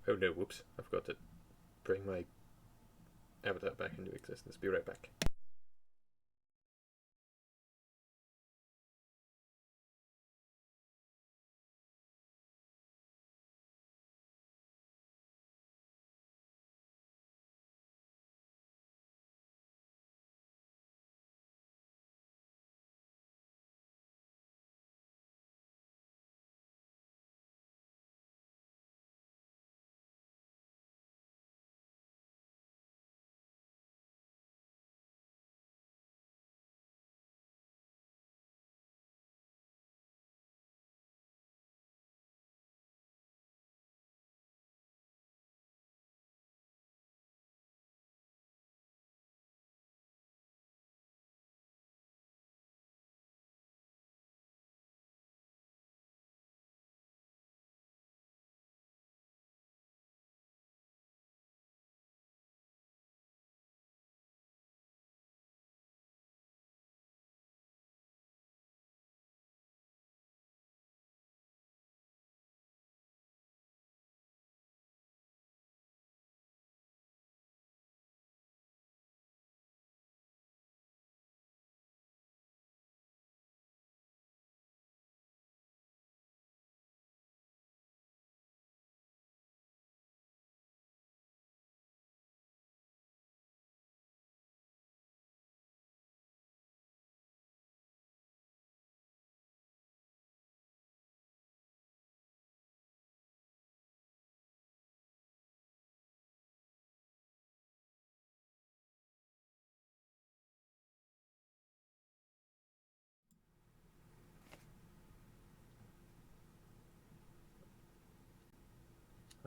Oh no, whoops. I've got to bring my avatar back into existence. Be right back.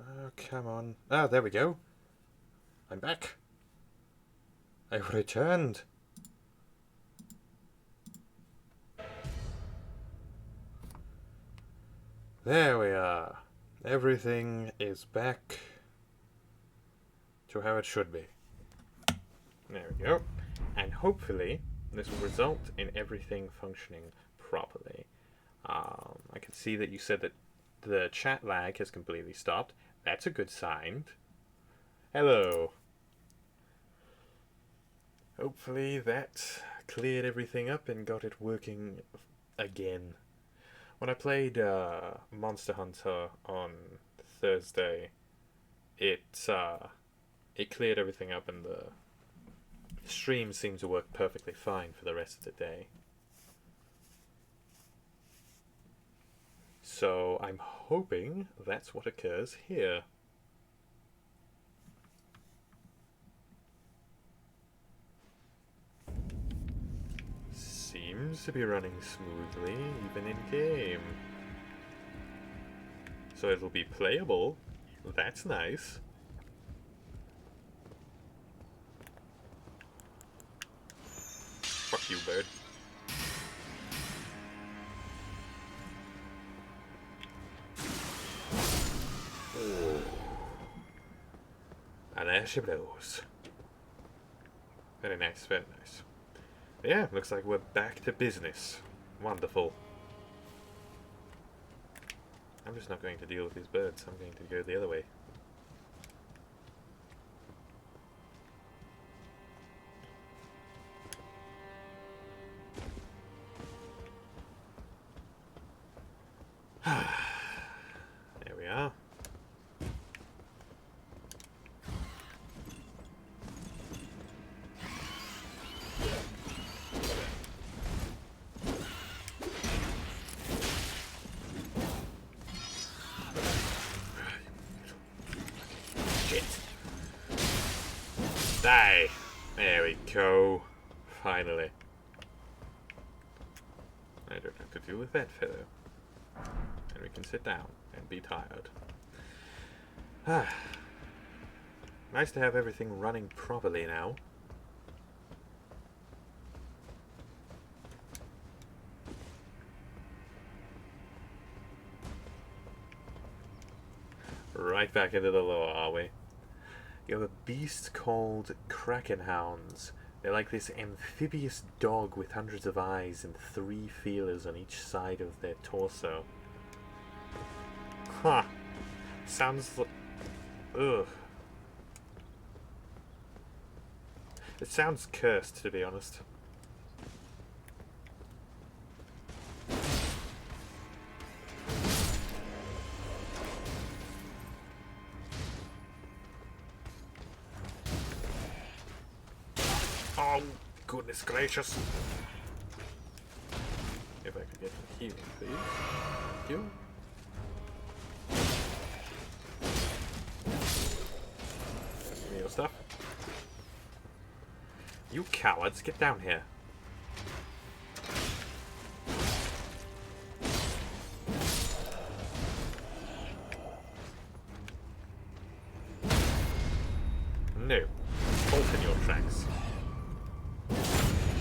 Oh, come on. Ah, there we go. I'm back. I've returned. There we are. Everything is back to how it should be. There we go. And hopefully, this will result in everything functioning properly. I can see that you said that the chat lag has completely stopped. That's a good sign. Hello. Hopefully that cleared everything up and got it working again. When I played Monster Hunter on Thursday, it cleared everything up and the stream seemed to work perfectly fine for the rest of the day. So I'm hoping that's what occurs here. Seems to be running smoothly, even in game. So it'll be playable. That's nice. Fuck you, bird. Oh. And there she blows. Very nice, very nice. Yeah, looks like we're back to business. Wonderful. I'm just not going to deal with these birds. I'm going to go the other way. There we are. Shit. Die. There we go. Finally. I don't have to deal with that fellow. And we can sit down and be tired. Nice to have everything running properly now. Right back into the lore, are we? You have a beast called Kraken Hounds. They're like this amphibious dog with hundreds of eyes and 3 feelers on each side of their torso. Huh. Sounds Ugh. It sounds cursed, to be honest. Oh, goodness gracious. If I could get some healing, please. Thank you. Give me your stuff. You cowards, get down here. No. Halt in your tracks.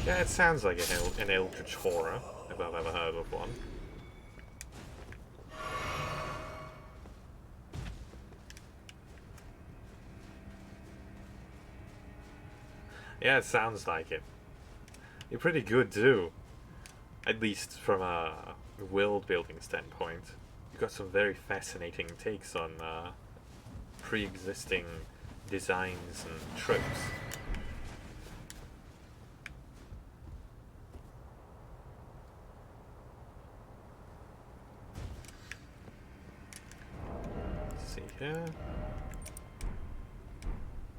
Yeah, it sounds like an eldritch horror, if I've ever heard of one. Yeah, it sounds like it. You're pretty good too. At least from a world building standpoint. You've got some very fascinating takes on pre-existing designs and tropes. Let's see here.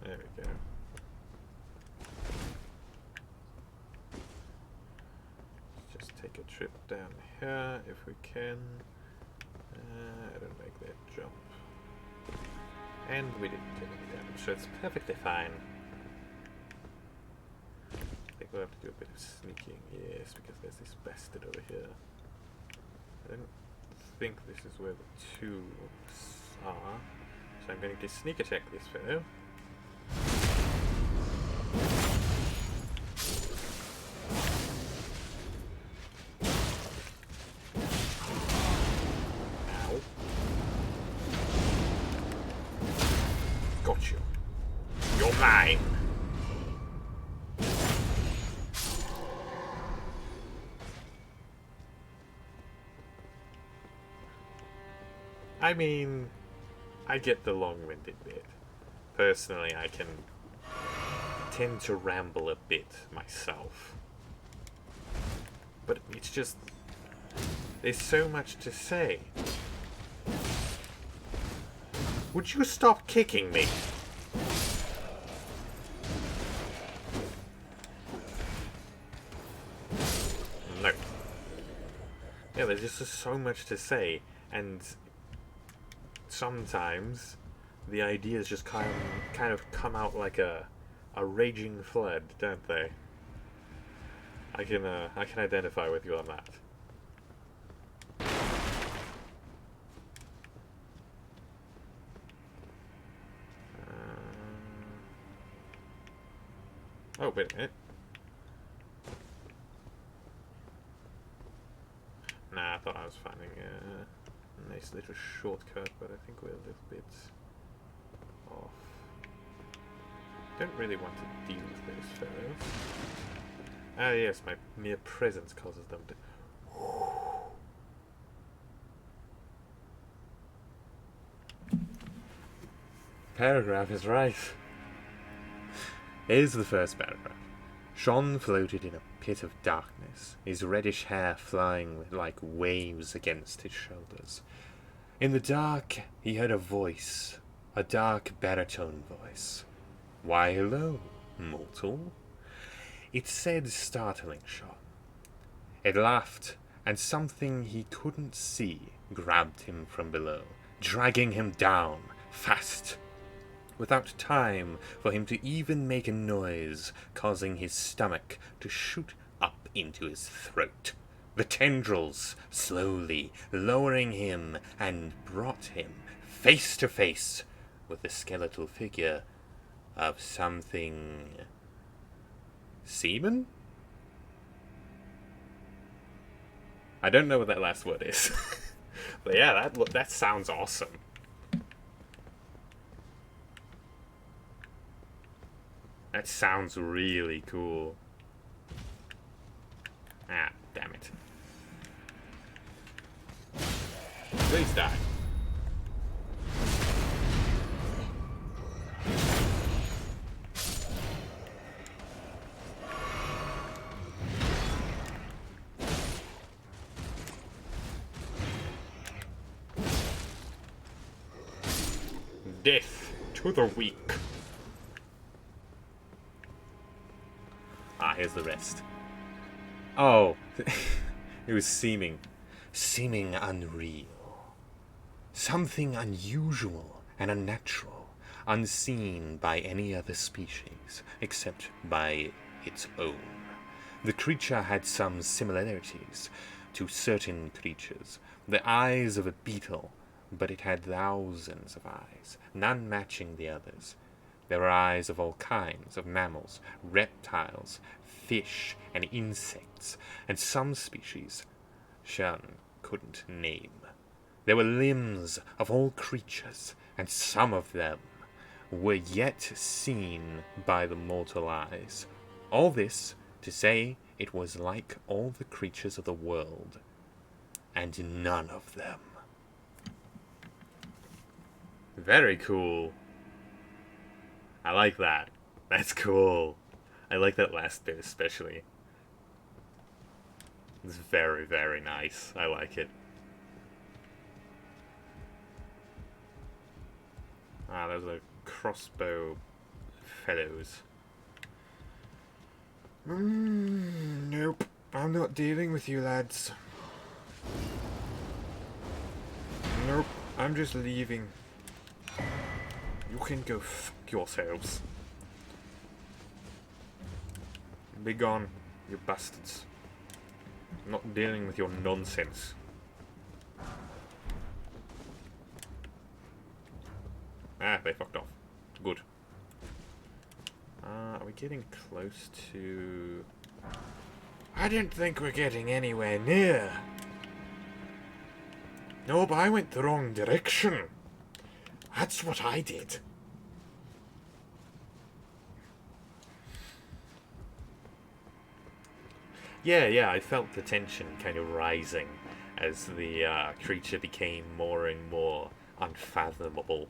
There we go. Just take a trip down here if we can. I don't make that jump. And we didn't take any damage, so it's perfectly fine. I think we'll have to do a bit of sneaking, yes, because there's this bastard over here. I don't think this is where the tubes are, so I'm going to sneak attack this fellow. Got you. You're mine. I mean, I get the long-winded bit. Personally, I can tend to ramble a bit myself. But it's just, there's so much to say. Would you stop kicking me? No. Yeah, there's just so much to say, and sometimes the ideas just kind of come out like a raging flood, don't they? I can identify with you on that. Oh, wait a minute. Nah, I thought I was finding a nice little shortcut, but I think we're a little bit off. Don't really want to deal with those fellows. Ah, yes, my mere presence causes them to... Paragraph is right. Here's the first paragraph. Sean floated in a pit of darkness, his reddish hair flying like waves against his shoulders. In the dark, he heard a voice, a dark baritone voice. "Why, hello, mortal?" It said, startling Sean. It laughed, and something he couldn't see grabbed him from below, dragging him down, fast, without time for him to even make a noise, causing his stomach to shoot up into his throat. The tendrils slowly lowering him and brought him face to face with the skeletal figure of something... semen? I don't know what that last word is. But yeah, that sounds awesome. That sounds really cool. Ah, damn it. Please die. to the weak. Ah, here's the rest. Oh, it was seeming unreal. Something unusual and unnatural, unseen by any other species, except by its own. The creature had some similarities to certain creatures. The eyes of a beetle, but it had thousands of eyes, none matching the others. There were eyes of all kinds of mammals, reptiles, fish, and insects, and some species Shan couldn't name. There were limbs of all creatures, and some of them were yet seen by the mortal eyes. All this to say it was like all the creatures of the world, and none of them. Very cool. I like that. That's cool. I like that last bit especially. It's very, very nice. I like it. Ah, those are crossbow fellows. Nope. I'm not dealing with you lads. Nope. I'm just leaving. You can go fuck yourselves. Be gone, you bastards. I'm not dealing with your nonsense. Ah, they fucked off. Good. Are we getting close to... I didn't think we're getting anywhere near. Nope, I went the wrong direction. That's what I did. Yeah, I felt the tension kind of rising as the creature became more and more unfathomable.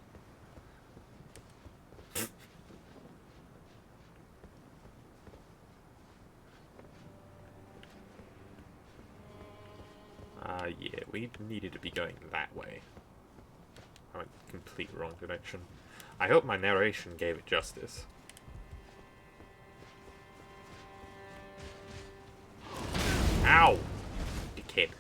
Yeah, we needed to be going that way. I went the complete wrong direction. I hope my narration gave it justice. Ow! Dickhead.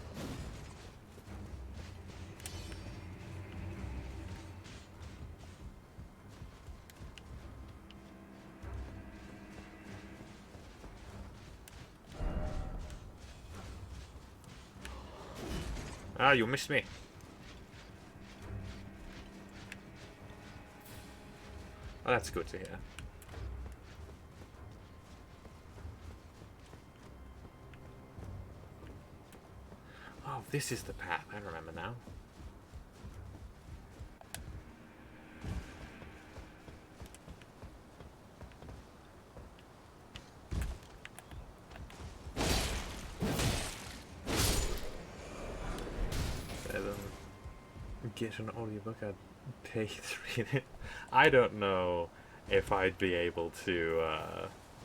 Ah, you missed me. Oh, that's good to hear. Oh, this is the path. I remember now. Get an audiobook, I'd pay to read it. I don't know if I'd be able to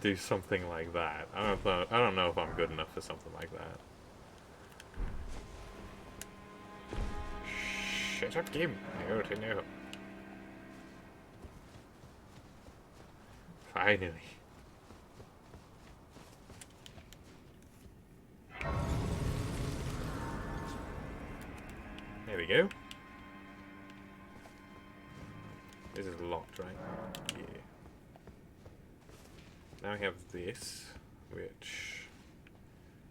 do something like that. I don't know if I'm good enough for something like that. Shut up, game. I already know. Finally. There we go. This is locked, right? Yeah. Now we have this, which...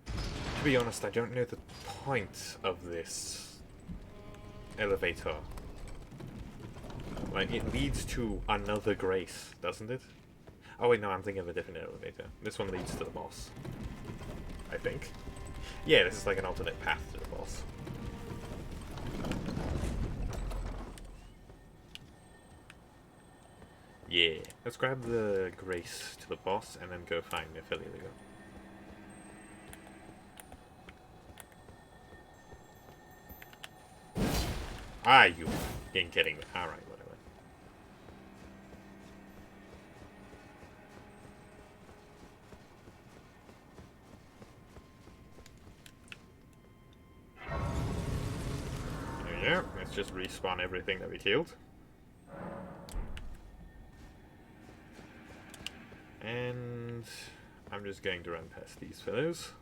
To be honest, I don't know the point of this elevator. Like, it leads to another grace, doesn't it? Oh wait, no, I'm thinking of a different elevator. This one leads to the boss. I think. Yeah, this is like an alternate path to the boss. Yeah, let's grab the grace to the boss and then go find Nephiliago. Ah, you ain't getting me. Alright, whatever. There we go. Let's just respawn everything that we killed. I'm just going to run past these fellows.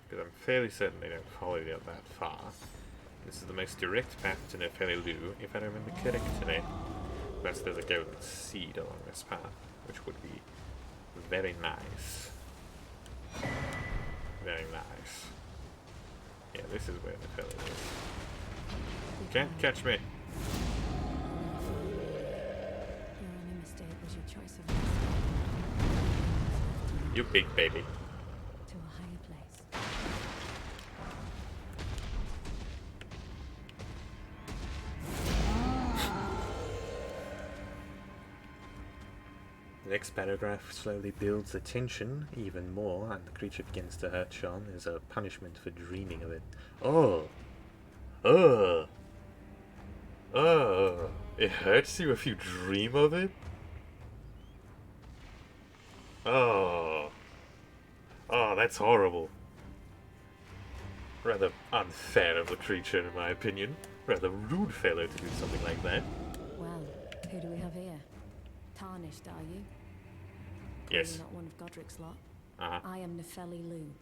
Because I'm fairly certain they don't follow you that far. This is the most direct path to Neferli Lu, if I remember correctly. Unless there's a golden seed along this path, which would be very nice. Very nice. Yeah, this is where Neferli is. Can't catch me. Your only mistake was your choice of You big baby. to a higher place. The next paragraph slowly builds the tension even more, and the creature begins to hurt Sean as a punishment for dreaming of it. Oh! It hurts you if you dream of it? Oh, that's horrible. Rather unfair of the creature, in my opinion. Rather rude fellow to do something like that. Well, who do we have here? Tarnished, are you? Yes. Clearly not one of Godric's lot. Uh-huh. I am Neferli Lu.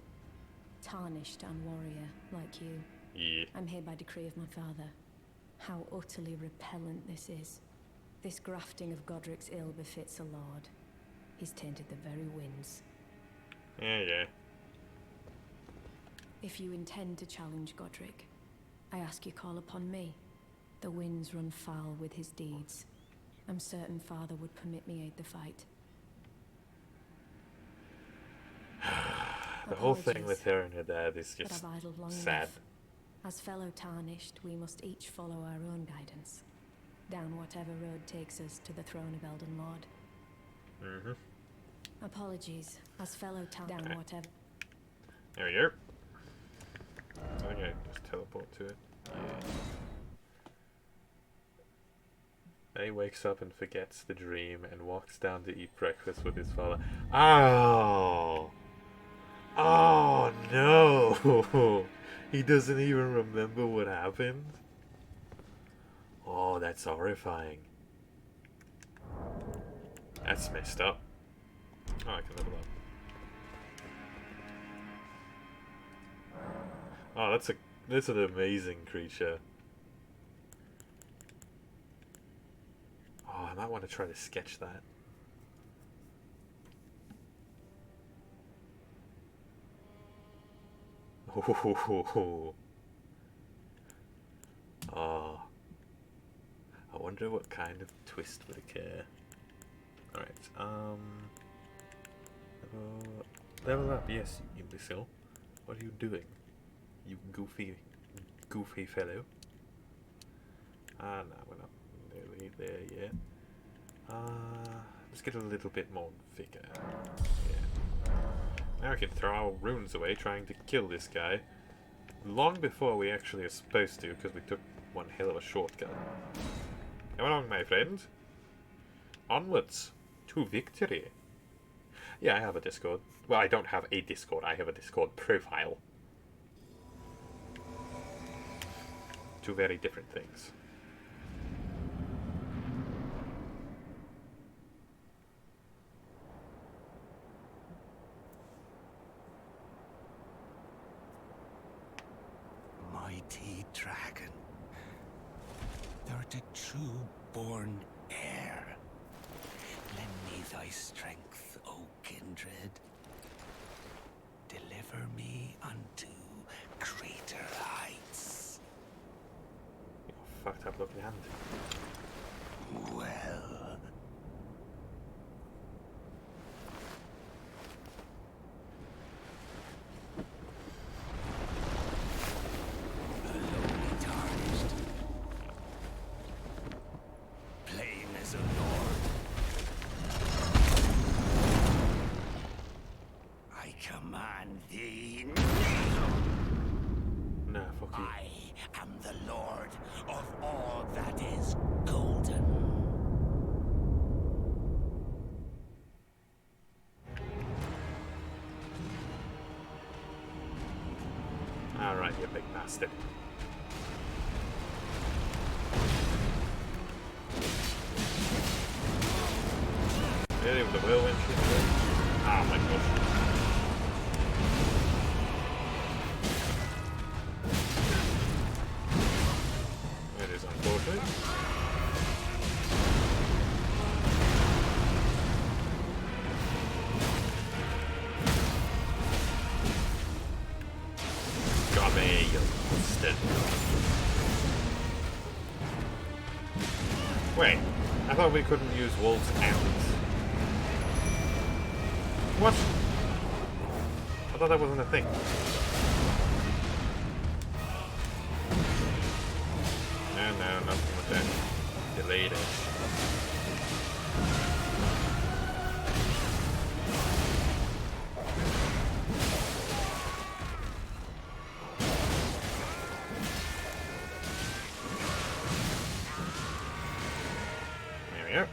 Tarnished and warrior, like you. Yeah. I'm here by decree of my father. How utterly repellent this is. This grafting of Godric's ill befits a lord. He's tainted the very winds. Yeah. If you intend to challenge Godric, I ask you call upon me. The winds run foul with his deeds. I'm certain father would permit me aid the fight. The whole thing with her and her dad is But just I've idled long sad. enough. As fellow tarnished, we must each follow our own guidance. Down whatever road takes us to the throne of Elden Lord. Mm-hmm. Apologies. As fellow down Okay. whatever. There we go. I think I just teleport to it. Yeah. He wakes up and forgets the dream and walks down to eat breakfast with his father. Oh! Oh no! He doesn't even remember what happened? Oh, that's horrifying. That's messed up. Oh, I can level up. Oh, that's an amazing creature. Oh, I might want to try to sketch that. Oh. I wonder what kind of twist would occur. Alright, level up, yes, you imbecile. What are you doing? You goofy fellow. No, we're not nearly there yet. Let's get a little bit more vigor. Yeah. Now we can throw our runes away trying to kill this guy. Long before we actually are supposed to, because we took one hell of a shortcut. Come along, my friend. Onwards to victory. Yeah, I have a Discord. Well, I don't have a Discord. I have a Discord profile. Two very different things. Mighty dragon, thou art a true-born heir. Lend me thy strength, O kindred. Deliver me unto greater heights. Fucked up looking hand. Well, alone tarnished, plain as a lord. I command thee now. Nah, fuck you. I am the lord of all that is golden. Alright, you big bastard. Really, with the whirlwind shit? Oh my gosh. That is unfortunate. Got me, you bastard. Wait, I thought we couldn't use wolves and... What? I thought that wasn't a thing. No, nothing with that. Delayed it. There we go.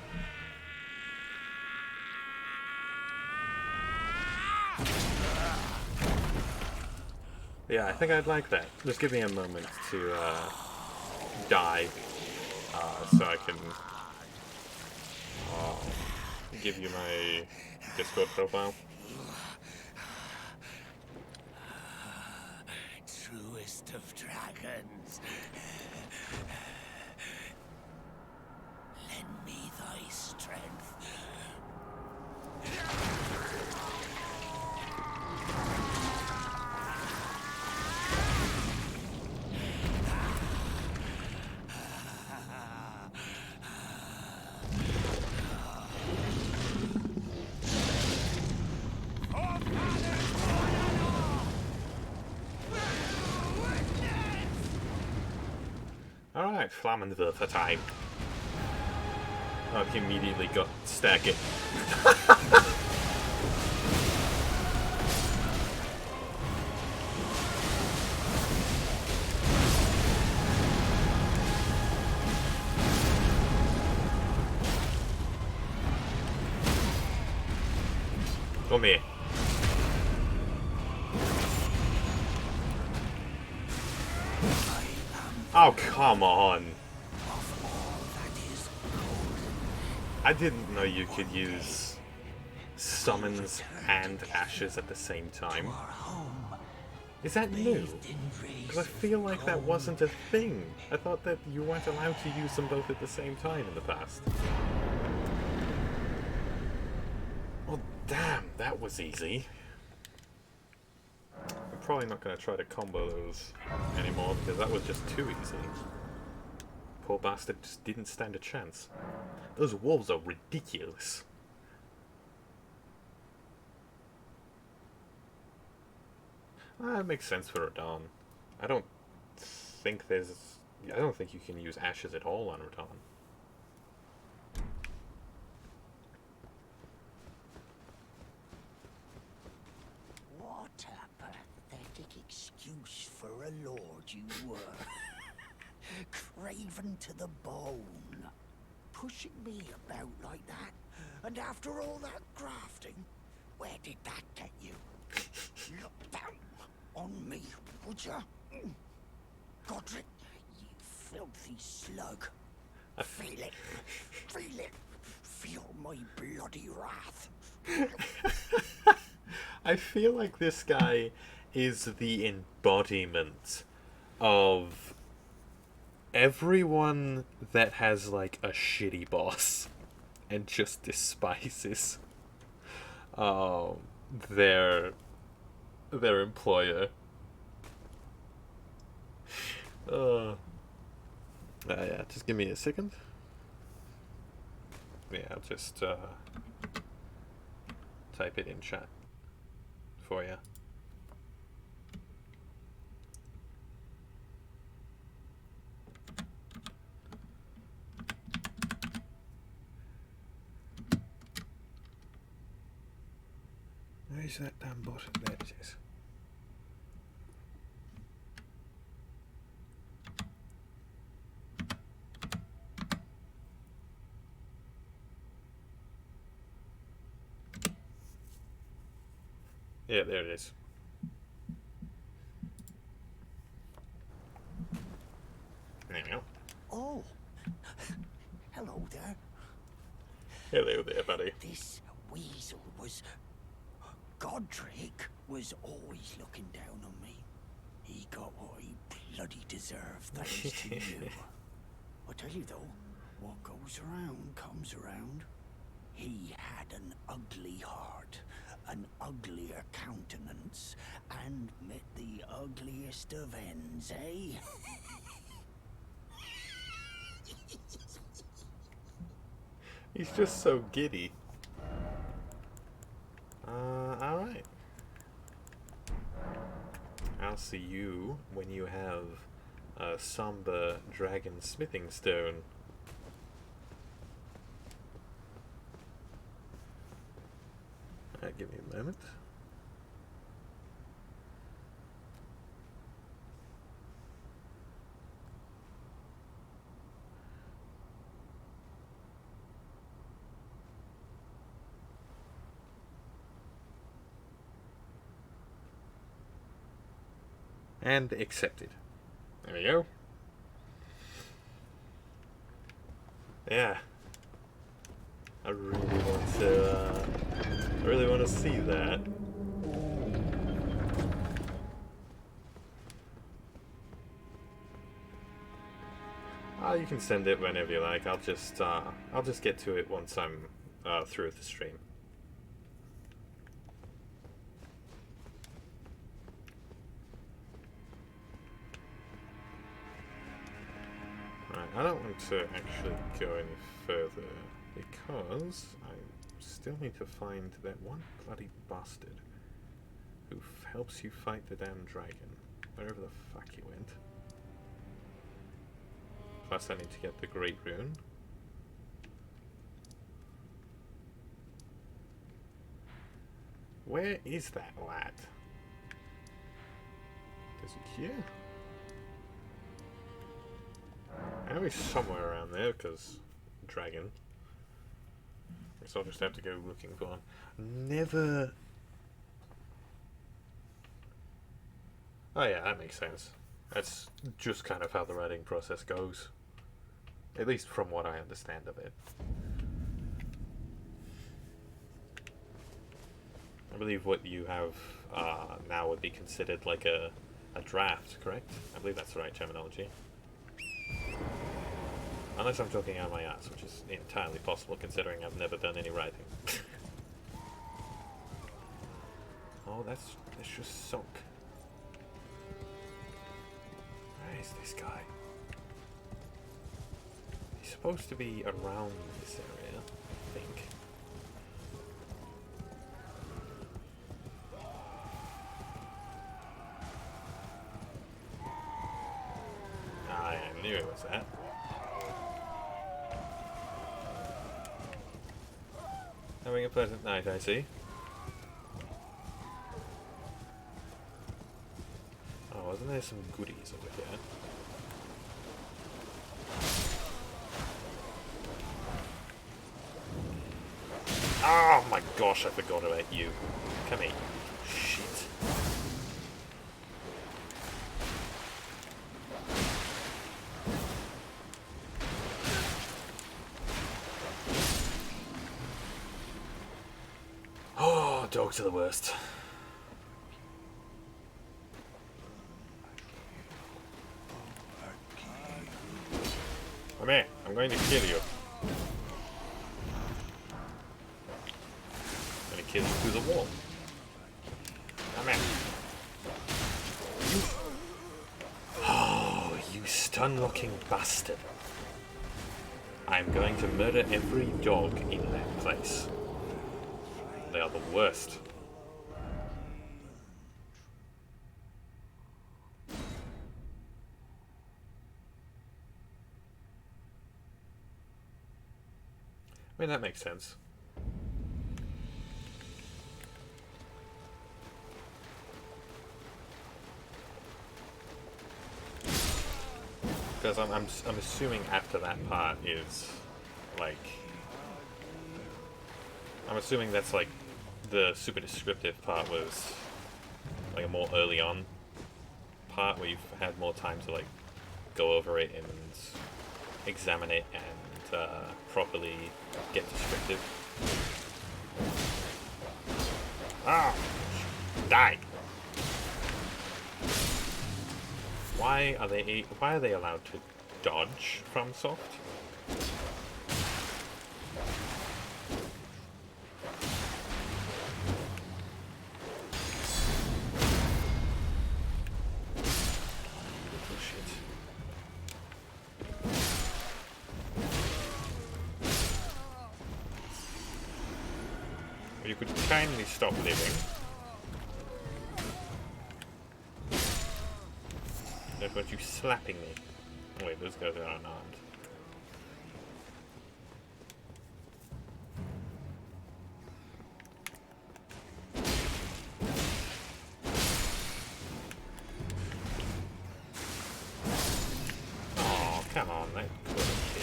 Yeah, I think I'd like that. Just give me a moment to die, so I can give you my Discord profile. Truest of dragons, lend me thy strength. Alright, Flammenwerfer time. Oh, he immediately got stacking. Come here. Oh, come on. I didn't know you could use summons and ashes at the same time. Is that new? Because I feel like that wasn't a thing. I thought that you weren't allowed to use them both at the same time in the past. Well, damn, that was easy. I'm probably not going to try to combo those anymore because that was just too easy. Poor bastard just didn't stand a chance. Those wolves are ridiculous. That makes sense for Radahn. I don't think you can use ashes at all on Radahn. What a pathetic excuse for a lord you were. Craven to the bone. Pushing me about like that. And after all that grafting, where did that get you? Look down on me, would ya? Godric, you filthy slug. Feel it. Feel it. Feel my bloody wrath. I feel like this guy is the embodiment of everyone that has like a shitty boss and just despises their employer. Yeah, just give me a second. Yeah, I'll just type it in chat for you. Where's that damn button? There it is. Yeah, there it is. There we go. Oh, hello there. Hello there, buddy. This weasel was Godric was always looking down on me. He got what he bloody deserved thanks to you. I tell you though, what goes around comes around. He had an ugly heart, an uglier countenance, and met the ugliest of ends, eh? He's just so giddy. Alright. I'll see you when you have a somber dragon smithing stone. Alright, give me a moment. And accepted. There we go. Yeah. I really want to see that. You can send it whenever you like. I'll just get to it once I'm through with the stream. Right, I don't want to actually go any further because I still need to find that one bloody bastard who helps you fight the damn dragon, wherever the fuck he went. Plus I need to get the Great Rune. Where is that lad? Is he here? I know he's somewhere around there, because dragon. So I'll just have to go looking for him. Never... Oh yeah, that makes sense. That's just kind of how the writing process goes. At least from what I understand of it. I believe what you have now would be considered like a draft, correct? I believe that's the right terminology. Unless I'm talking out of my ass, which is entirely possible considering I've never done any writing. Oh, that's just sunk. Where is this guy? He's supposed to be around this area, I think. I knew it was that. Having a pleasant night, I see. Oh, wasn't there some goodies over here? Oh my gosh, I forgot about you. Come here, you shit. Oh, dogs are the worst. Come here, I'm going to kill you. I'm going to kill you through the wall. Come here. You... Oh, you stun-locking bastard. I'm going to murder every dog in that place. They are the worst. I mean, that makes sense. Because I'm assuming after that part is like, I'm assuming that's like the super descriptive part was like a more early on part where you've had more time to like go over it and examine it and properly get descriptive. Ah! Die! Why are they allowed to dodge from soft? You could kindly stop living. Don't want you slapping me. Oh wait, those guys are unarmed. Oh, come on, that could have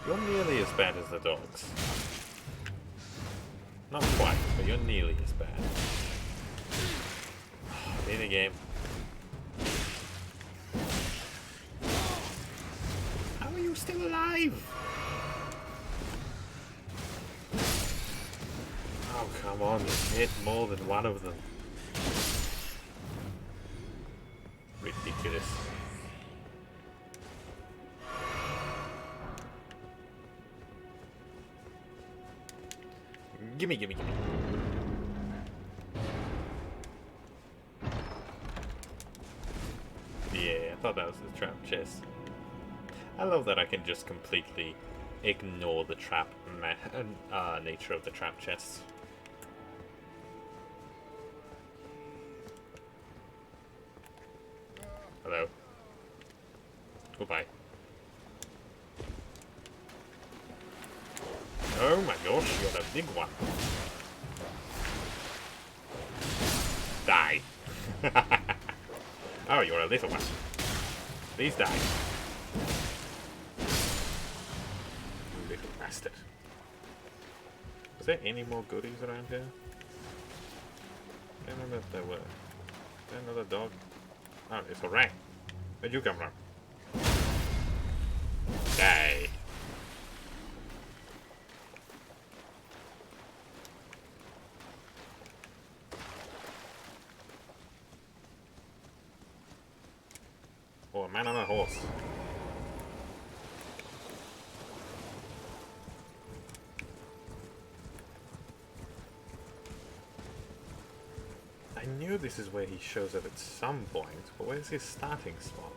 been. You're nearly as bad as the dogs. Not quite, but you're nearly as bad. Mini game. How are you still alive? Oh, come on, you hit more than one of them. Ridiculous. Gimme, gimme, gimme. Yeah, I thought that was the trap chest. I love that I can just completely ignore the trap nature of the trap chests. Hello. Goodbye. Oh my gosh, you're a big one. Die. Oh, you're a little one. Please die. You little bastard. Was there any more goodies around here? I don't remember if there were. Is there another dog? Oh, it's a rat. Where'd you come from? Die. Oh, a man on a horse. I knew this is where he shows up at some point, but where's his starting spot?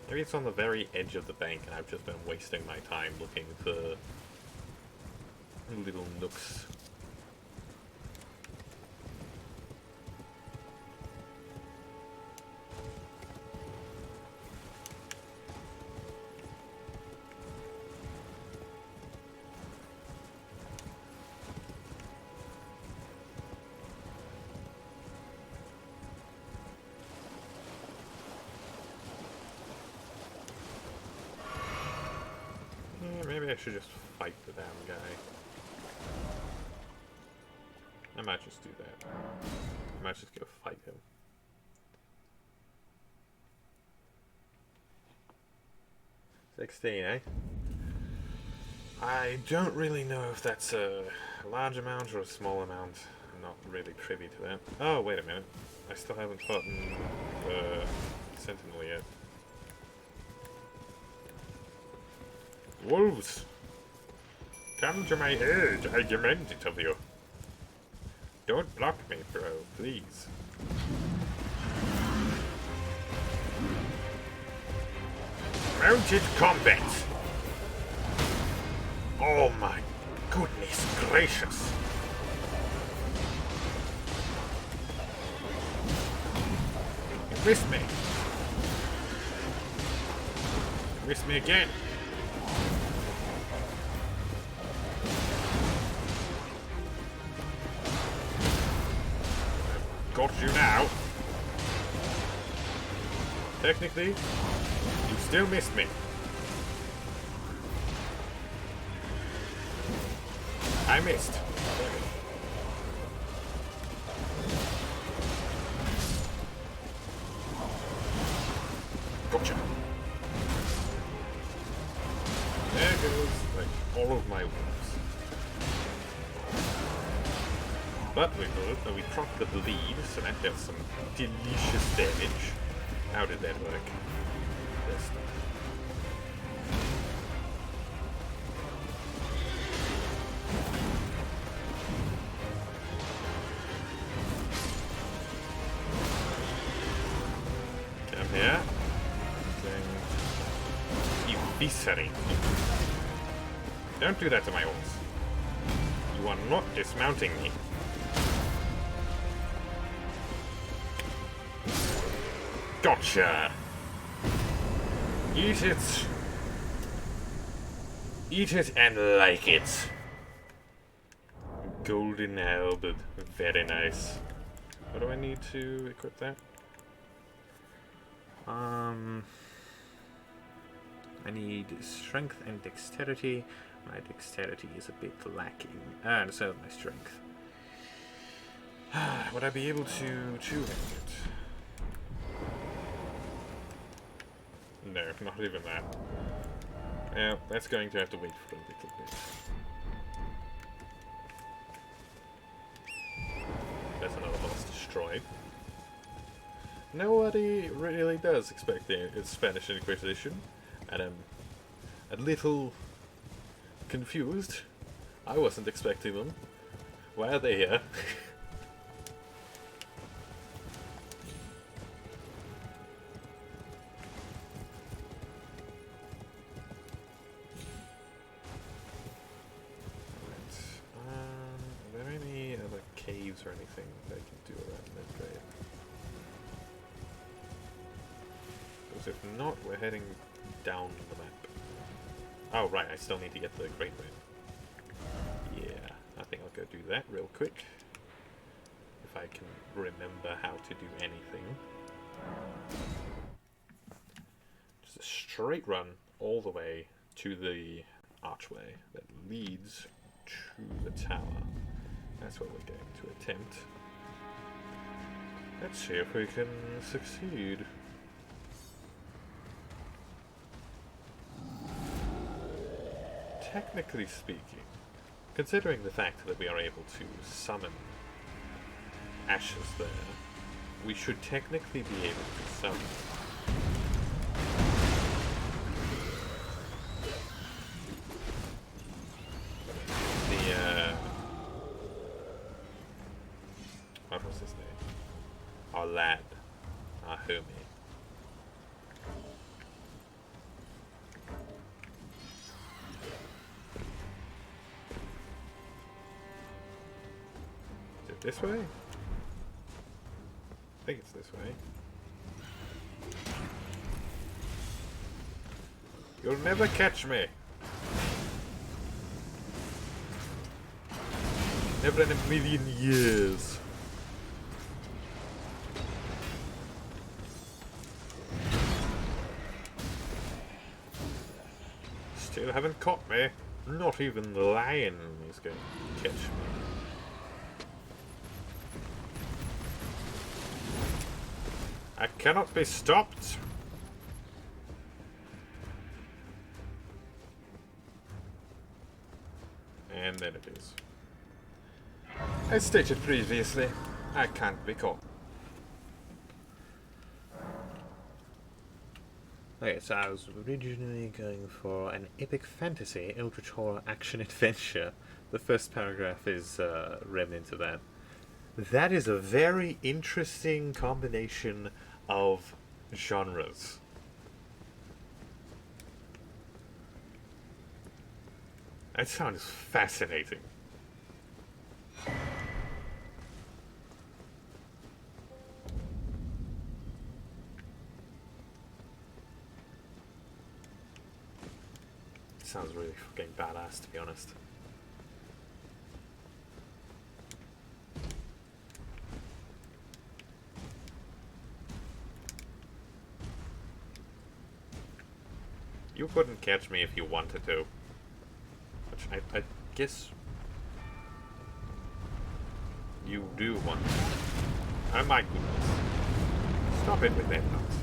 Maybe it's on the very edge of the bank and I've just been wasting my time looking for little nooks. Maybe I should just fight the damn guy. I might just do that. I might just go fight him. $16, eh? I don't really know if that's a large amount or a small amount. I'm not really privy to that. Oh, wait a minute. I still haven't fought the Sentinel yet. Wolves! Come to my aid, I demand it of you. Don't block me, bro, please. Mounted combat! Oh my goodness gracious! You missed me! You missed me again! Got you now. Technically, you still missed me. I missed. Gotcha. There goes like all of my wolves. But we proc the bleed, so that does some delicious damage. How did that work? This stuff. Come here. Eviscerate. Don't do that to my horse. You are not dismounting me. Gotcha! Eat it! Eat it and like it! Golden halberd. Very nice. What do I need to equip that? I need strength and dexterity. My dexterity is a bit lacking. And so my strength. Would I be able to two-hand it? No, not even that. Yeah, that's going to have to wait for a little bit. That's another horse destroyed. Nobody really does expect the Spanish Inquisition, and I'm a little confused. I wasn't expecting them. Why are they here? Are there any other caves or anything that I can do around that grave? Because if not, we're heading down the map. Oh right, I still need to get the Great Way. Yeah, I think I'll go do that real quick. If I can remember how to do anything. Just a straight run all the way to the archway that leads to the tower. That's what we're going to attempt. Let's see if we can succeed. Technically speaking, considering the fact that we are able to summon ashes there, we should technically be able to summon what was his name? Our lad. Our homie. Is it this way? I think it's this way. You'll never catch me! Never in a million years. Still haven't caught me. Not even the lion is going to catch me. I cannot be stopped. And then it is. As stated previously, I can't be caught. Okay, so I was originally going for an epic fantasy, eldritch horror action adventure. The first paragraph is remnant of that. That is a very interesting combination of genres. That sounds fascinating. Sounds really fucking badass, to be honest. You couldn't catch me if you wanted to. Which I guess you do want to. Oh my goodness. Stop it with that nonsense.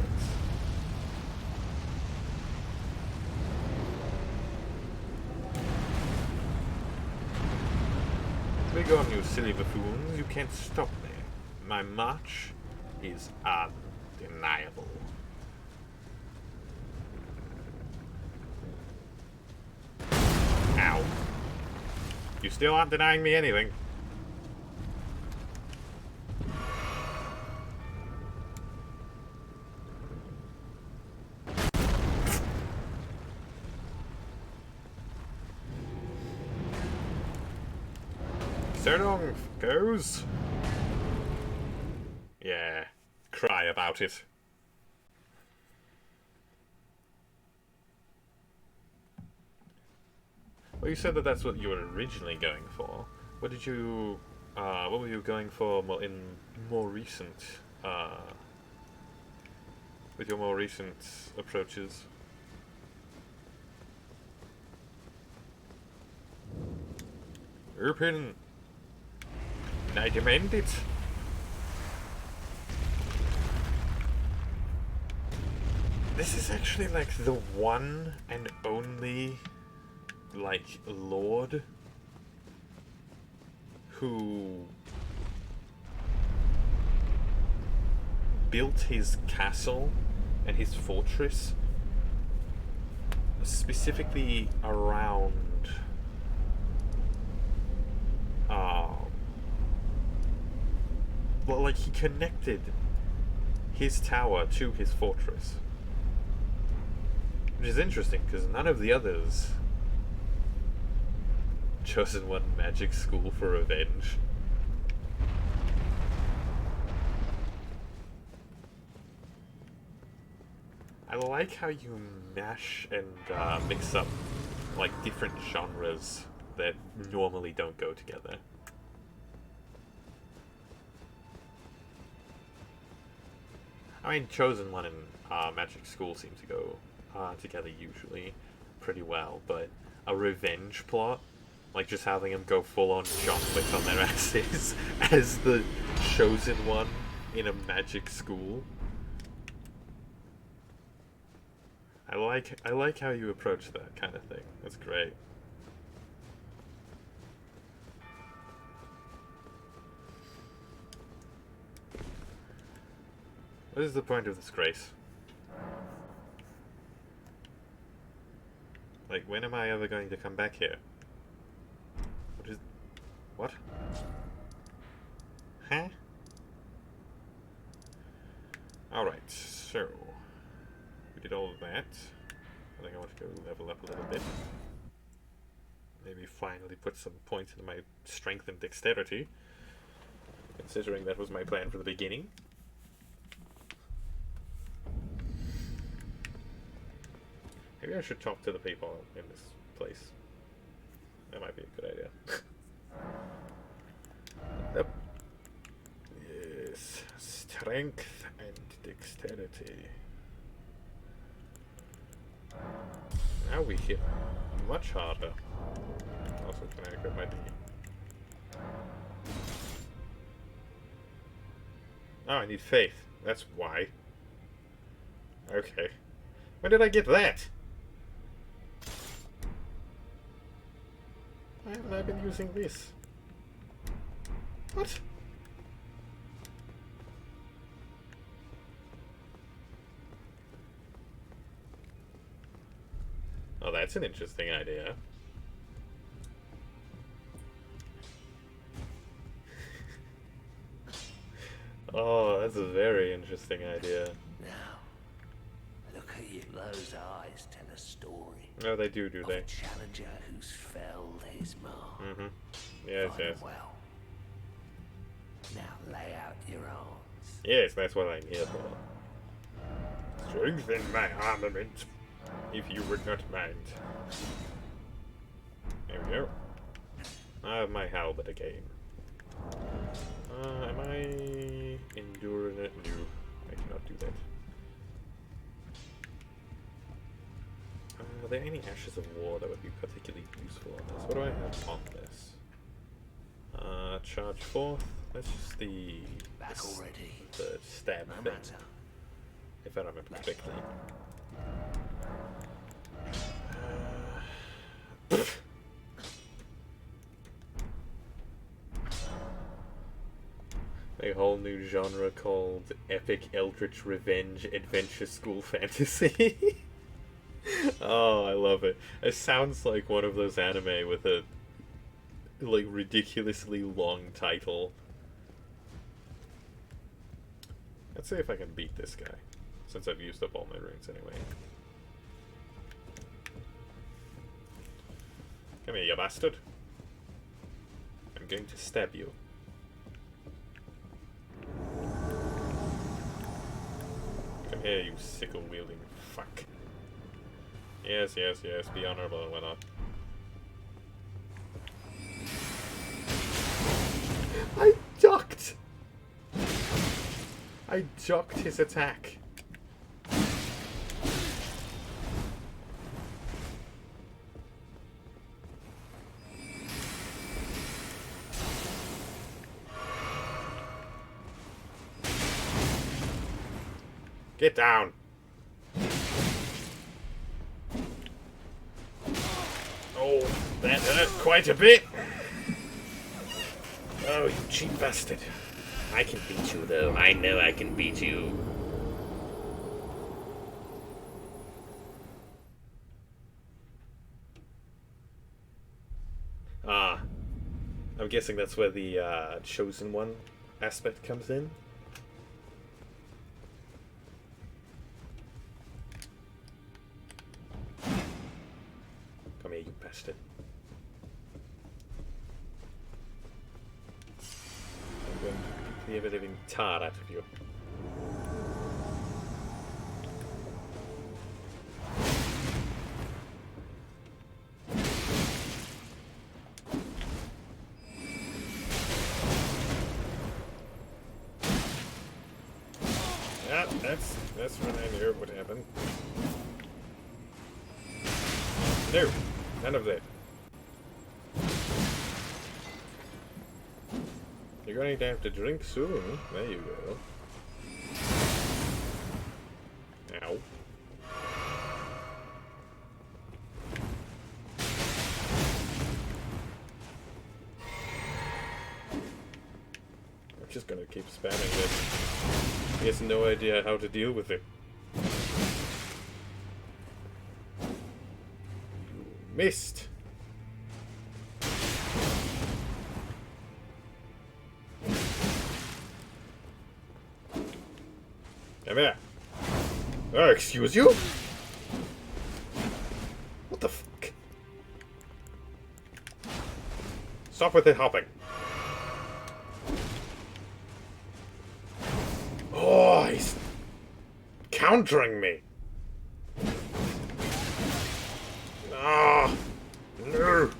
on, you silly buffoons. You can't stop me. My march is undeniable. Ow. You still aren't denying me anything. So long goes. Yeah, cry about it. Well, you said that that's what you were originally going for. What did you, what were you going for in more recent, with your more recent approaches? Open. I demand it. This is actually like the one and only, like, lord who built his castle and his fortress specifically around well, like, he connected his tower to his fortress, which is interesting because none of the others chosen one magic school for revenge. I like how you mash and mix up like different genres that normally don't go together. I mean, chosen one and magic school seem to go together usually pretty well, but a revenge plot, like just having them go full on John Wick on their asses as the chosen one in a magic school. I like how you approach that kind of thing. That's great. What is the point of this grace? Like, when am I ever going to come back here? What? Huh? Alright, so we did all of that. I think I want to go level up a little bit. Maybe finally put some points into my strength and dexterity, considering that was my plan from the beginning. Maybe I should talk to the people in this place. That might be a good idea. Yep. Yes. Strength and dexterity. Now we hit much harder. Also, can I equip my D? Oh, I need faith. That's why. Okay. When did I get that? Why haven't I been using this? What? Oh, that's an interesting idea. Oh, that's a very interesting idea. Now, look at you. Those eyes tell a story. Oh, they do Of they? a challenger who's felled his mark. Mm-hmm. Yes, Find 'em yes. well. Now lay out your arms. Yes, that's what I'm here for. Strengthen my armament, if you would not mind. There we go. I have my halberd again. Am I enduring it? No, I cannot do that. Are there any ashes of war that would be particularly useful on this? What do I have on this? Charge forth. That's just the Back already. the stab No thing, matter. if I remember correctly. A whole new genre called Epic Eldritch Revenge Adventure School Fantasy. Oh, I love it. It sounds like one of those anime with a like ridiculously long title. Let's see if I can beat this guy, since I've used up all my runes anyway. Come here, you bastard. I'm going to stab you. Come here, you sickle-wielding fuck. Yes, yes, yes, be honorable and whatnot. I ducked! I ducked his attack. Get down! Oh, that hurt quite a bit! Oh, you cheap bastard. I can beat you, though. I know I can beat you. Ah. I'm guessing that's where the Chosen One aspect comes in. Come here, you bastard. I'm going to beat the ever-living tar out of you. Yeah, that's when I knew what happened. No, none of that. You're going to have to drink soon. There you go. Ow. I'm just gonna keep spamming this. He has no idea how to deal with it. Missed! Come here. Oh, excuse you? What the fuck? Stop with the hopping. Oh, he's countering me. Ah, no.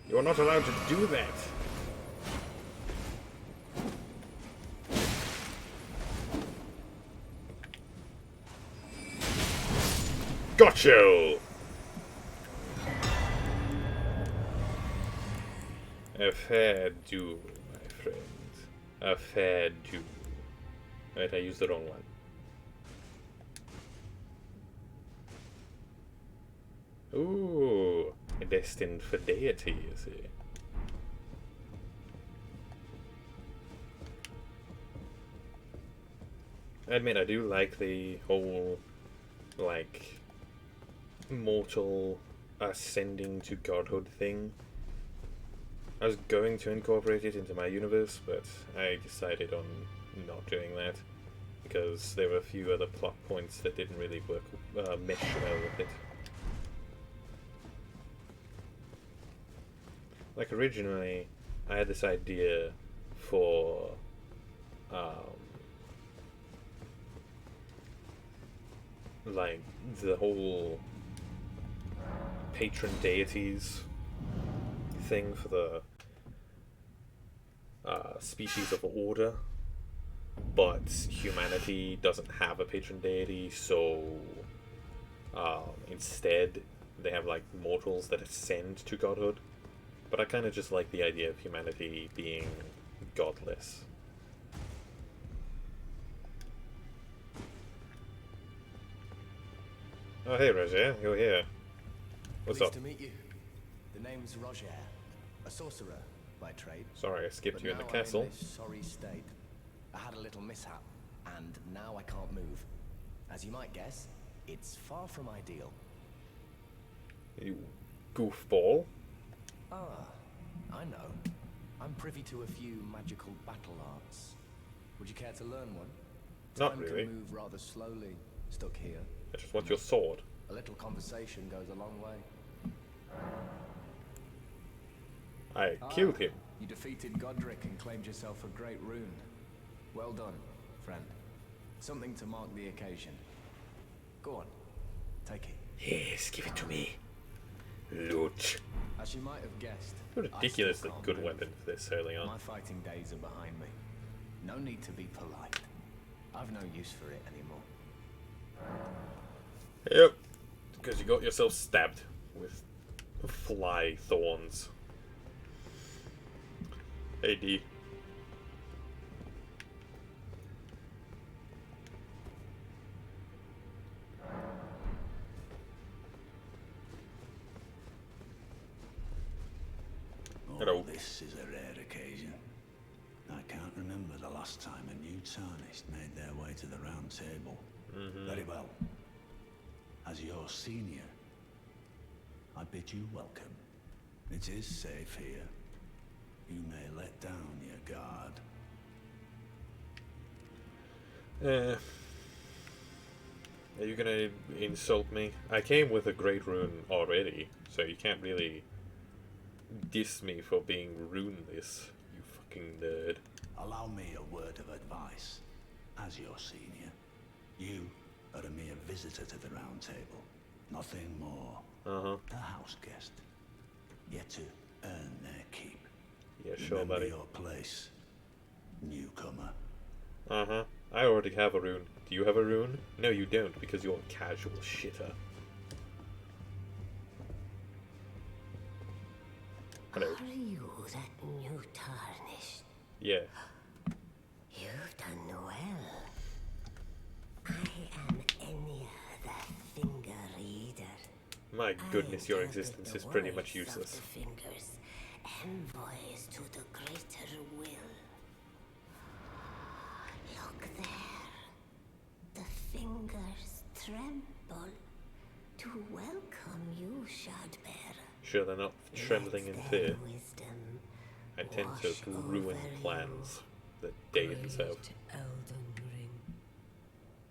You're not allowed to do that. Got you! A fair duel, my friend. A fair duel. Right, I used the wrong one. Ooh, destined for deity, is he? I admit, I do like the whole, like, mortal ascending to godhood thing. I was going to incorporate it into my universe, but I decided on not doing that because there were a few other plot points that didn't really work, mesh well with it. Like originally, I had this idea for like the whole patron deities thing for the species of order, but humanity doesn't have a patron deity, so instead they have like mortals that ascend to godhood. But I kind of just like the idea of humanity being godless. Oh hey Roger, you're here. What's Pleased up? to meet you. The name's Roger, a sorcerer by trade. Sorry, I skipped But you in the now castle. I'm in this sorry state. I had a little mishap, and now I can't move. As you might guess, it's far from ideal. You goofball. Ah, I know. I'm privy to a few magical battle arts. Would you care to learn one? Not Time really. can move rather slowly, stuck here. I just want your sword. A little conversation goes a long way. I killed him. You defeated Godric and claimed yourself a great rune. Well done, friend. Something to mark the occasion. Go on, take it. Yes, give it to me. Loot. As you might have guessed, A I still ridiculously can't good move. weapon for this early on. My fighting days are behind me. No need to be polite. I've no use for it anymore. Yep. Because you got yourself stabbed with fly thorns. Hey D. Hello. This is a rare occasion. I can't remember the last time a new tarnished made their way to the round table. Very well. As your senior, I bid you welcome. It is safe here. You may let down your guard. Are you gonna insult me? I came with a great rune already, so you can't really diss me for being runeless, you fucking nerd. Allow me a word of advice. As your senior, you are a mere visitor to the round table. Nothing more. A house guest. Yet to earn their keep. Yeah, sure, Remember buddy. your place, newcomer. I already have a rune. Do you have a rune? No, you don't, because you're a casual shitter. Hello. Are you that new tarnished? Yeah. You've done well. I am Enya, the Finger Reader. My goodness, I your interpret existence the is pretty much words of useless. the fingers, envoys to the greater will. Look there. The fingers tremble to welcome you, Shardbearer. Sure, they're not trembling in Let fear. their wisdom I tend to wash ruin over plans that they themselves. Great Elden Ring,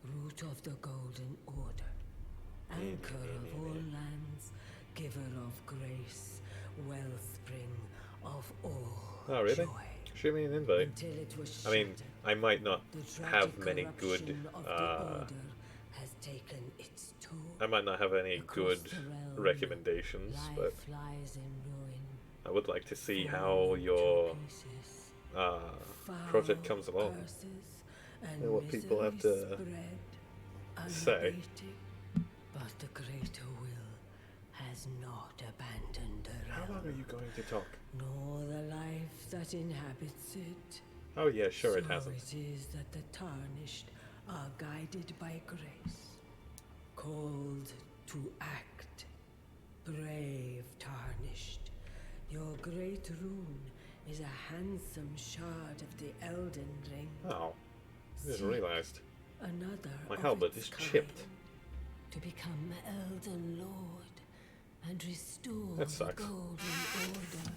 root of the Golden Order, anchor of all lands, giver of grace, wellspring of all Oh, really? joy. Shoot me an invite. Until it was I mean, shattered, I might not the have tragic many good. corruption of the Order has taken its toll. I might not have any Across good the realm, recommendations, but life lies in ruin. I would like to see how falling to your pieces. project comes along. And what people have to say. But the greater will has not abandoned the How long realm, are you going to talk? nor the life that inhabits it. Oh yeah, sure it So hasn't. it is that the tarnished are guided by grace, called to act. Brave tarnished, your great rune is a handsome shard of the Elden Ring. Oh, I didn't See, realized. Another My of helmet its is kind, chipped. to become Elden Lord and restore That the sucks. Golden Order.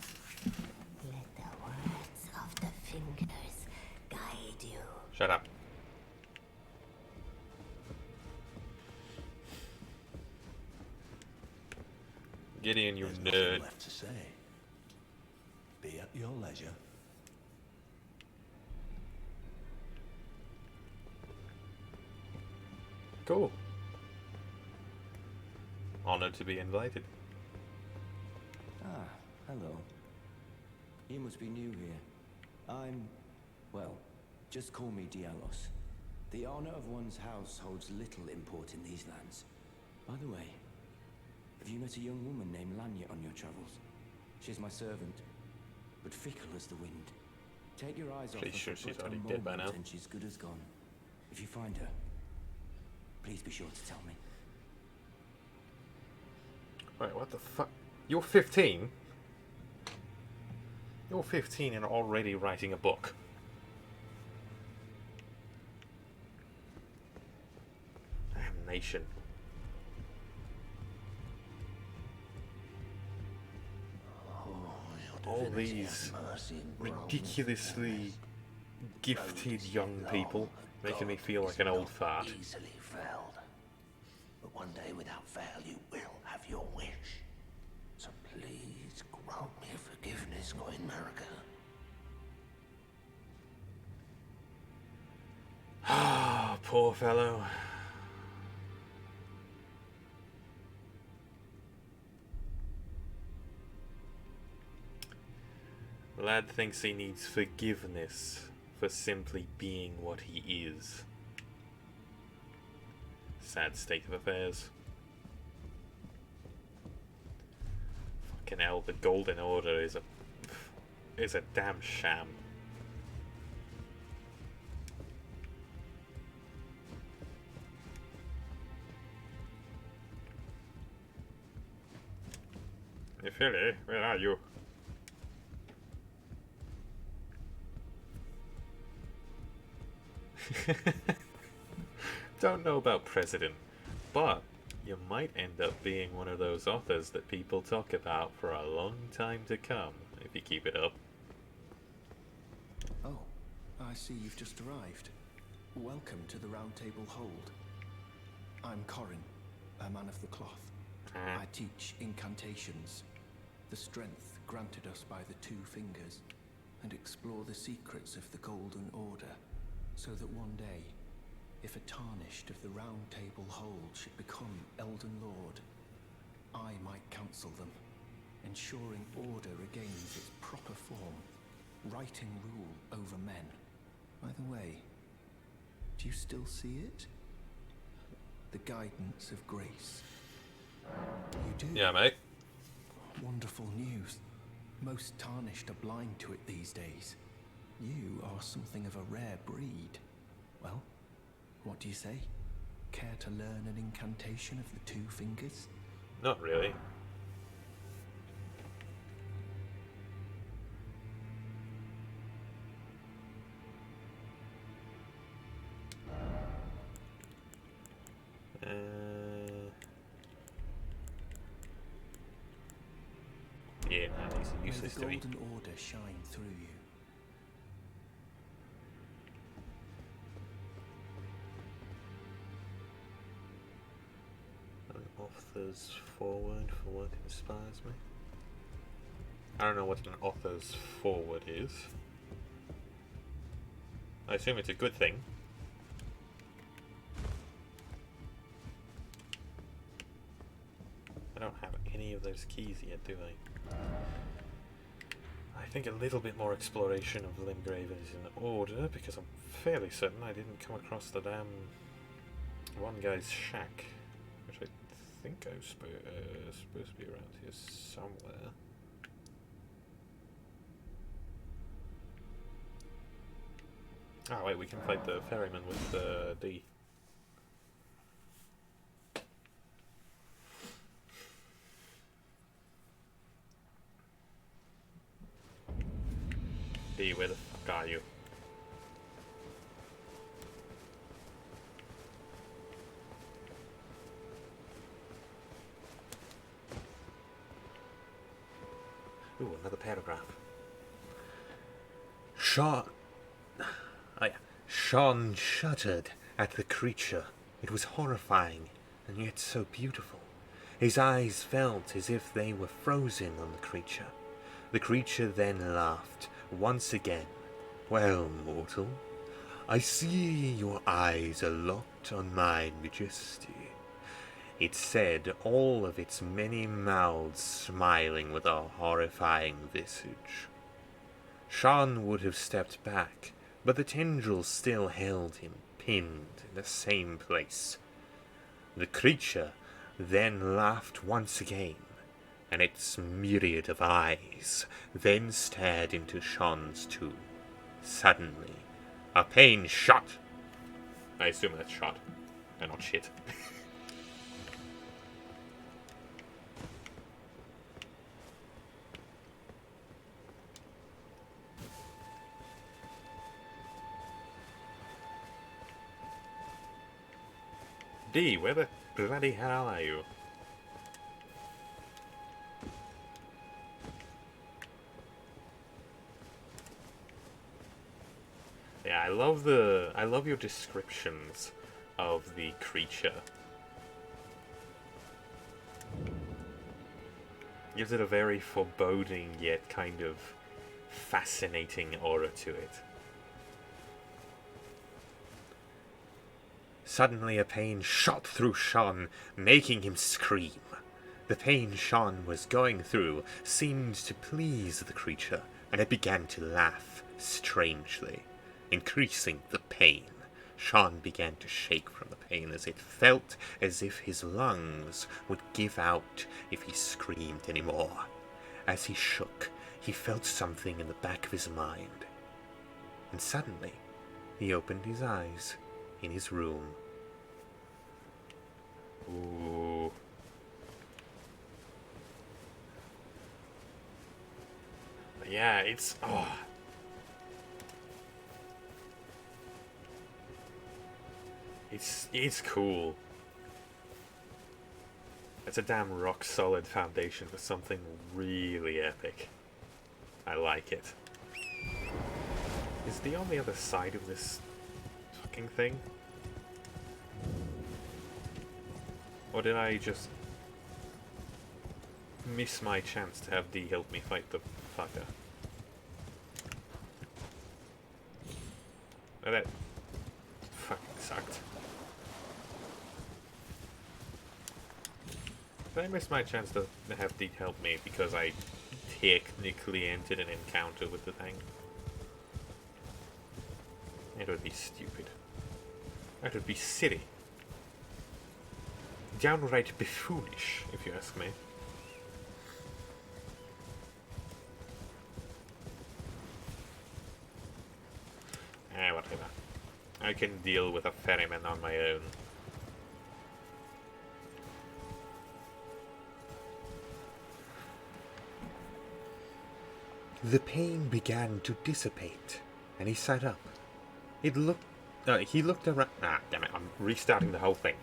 Let the words of the fingers guide you. Shut up. Gideon, you There's nothing nerd. left to say. Be at your leisure. Cool. Honored to be invited. Ah, hello. You must be new here. Well, just call me Dialos. The honor of one's house holds little import in these lands. By the way, have you met a young woman named Lanya on your travels? She's my servant, but fickle as the wind. Take your eyes off Pretty her sure for she's but a already dead by moment now. and she's good as gone. If you find her, please be sure to tell me. Wait, what the fuck? You're 15? You're 15 and already writing a book. information. All these ridiculously gifted young people making me feel like an old fart. Easily felled. But one day without fail you will have your wish. So please grant me forgiveness, Coin America. Ah, poor fellow. Lad thinks he needs forgiveness for simply being what he is. Sad state of affairs. Fucking hell, the Golden Order is a damn sham. Hey Philly, where are you? Don't know about President, but you might end up being one of those authors that people talk about for a long time to come if you keep it up. Oh, I see you've just arrived. Welcome to the Round Table Hold. I'm Corin, a man of the cloth. I teach incantations, the strength granted us by the Two Fingers, and explore the secrets of the Golden Order, so that one day, if a Tarnished of the Round Table Hold should become Elden Lord, I might counsel them, ensuring order regains its proper form, righting rule over men. By the way, do you still see it? The guidance of grace. You do? Yeah, mate. Wonderful news. Most Tarnished are blind to it these days. You are something of a rare breed. Well, what do you say? Care to learn an incantation of the Two Fingers? Not really. Yeah, no, these are useless to May me. the Golden Order shine through you. An author's forward for what inspires me. I don't know what an author's forward is. I assume it's a good thing. I don't have any of those keys yet, do I? I think a little bit more exploration of Limgrave is in order, because I'm fairly certain I didn't come across the damn one guy's shack, which I think I was supposed to be around here somewhere. Oh wait, we can fight the ferryman with the D. D, where the fuck are you? Ooh, another paragraph. Sean shuddered at the creature. It was horrifying, and yet so beautiful. His eyes felt as if they were frozen on the creature. The creature then laughed once again. Well, mortal, I see your eyes are locked on my majesty. It said, all of its many mouths smiling with a horrifying visage. Sean would have stepped back, but the tendrils still held him, pinned in the same place. The creature then laughed once again, and its myriad of eyes then stared into Sean's too. Suddenly, a pain shot. I assume that's shot, and not shit. D, where the bloody hell are you? Yeah, I love your descriptions of the creature. Gives it a very foreboding yet kind of fascinating aura to it. Suddenly a pain shot through Sean, making him scream. The pain Sean was going through seemed to please the creature, and it began to laugh strangely, increasing the pain. Sean began to shake from the pain as it felt as if his lungs would give out if he screamed anymore. As he shook, he felt something in the back of his mind. And suddenly, he opened his eyes in his room. Ooh. Yeah, it's... oh. It's cool. It's a damn rock solid foundation for something really epic. I like it. Is D on the other side of this fucking thing? Or did I just miss my chance to have D help me fight the fucker? Oh, that fucking sucked. Did I miss my chance to have D help me because I technically entered an encounter with the thing? It would be stupid. That would be silly. Downright buffoonish, if you ask me. Whatever. I can deal with a ferryman on my own. The pain began to dissipate, and he sat up. He looked around. Ah, damn it, I'm restarting the whole thing.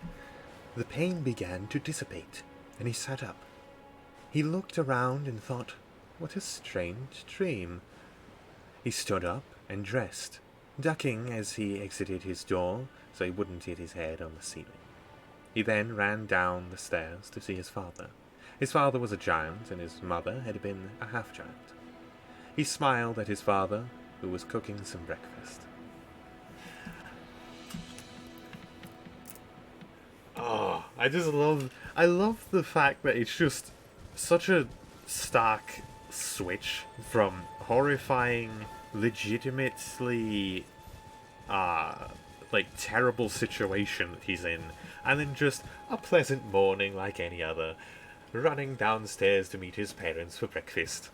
The pain began to dissipate, and he sat up. He looked around and thought, what a strange dream. He stood up and dressed, ducking as he exited his door so he wouldn't hit his head on the ceiling. He then ran down the stairs to see his father. His father was a giant, and his mother had been a half-giant. He smiled at his father, who was cooking some breakfast. Oh, I love the fact that it's just such a stark switch from horrifying, legitimately, like, terrible situation that he's in, and then just a pleasant morning like any other, running downstairs to meet his parents for breakfast.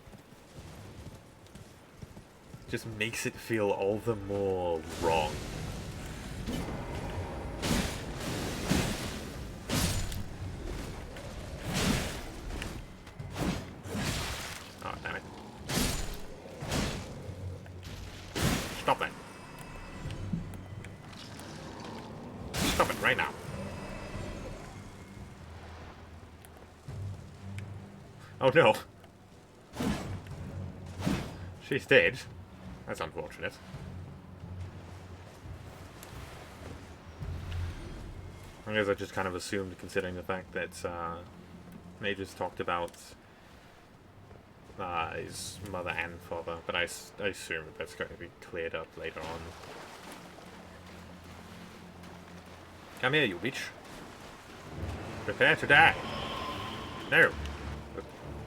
Just makes it feel all the more wrong. Oh, damn it. Stop that. Stop it right now. Oh no. She's dead. That's unfortunate. I guess I just kind of assumed, considering the fact that Mages talked about his mother and father, but I assume that's going to be cleared up later on. Come here, you bitch. Prepare to die. No. You're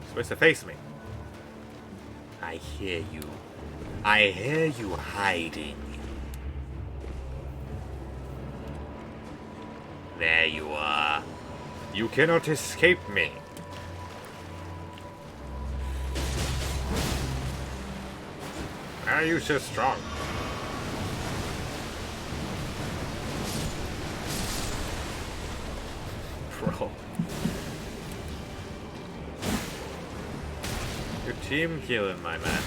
supposed to face me. I hear you. I hear you hiding. There you are. You cannot escape me. Why are you so strong? Bro. You're team killing, my man.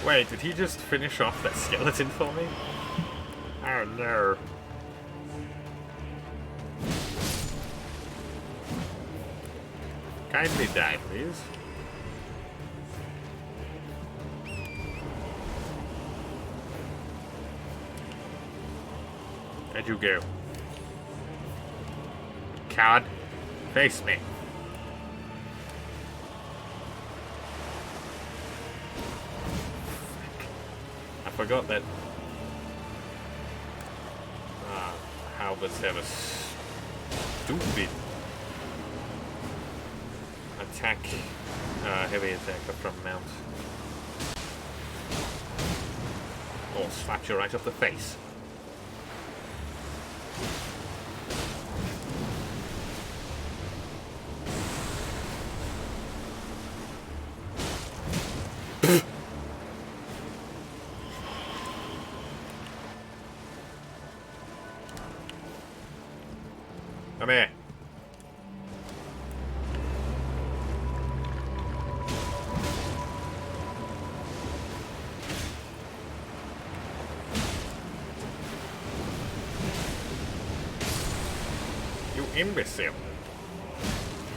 Wait, did he just finish off that skeleton for me? Oh no. Kindly die, please. Where'd you go? Coward, face me. I forgot that. Halberds have a stupid attack, heavy attacker from mount. Or slap you right off the face. Come here. You imbecile.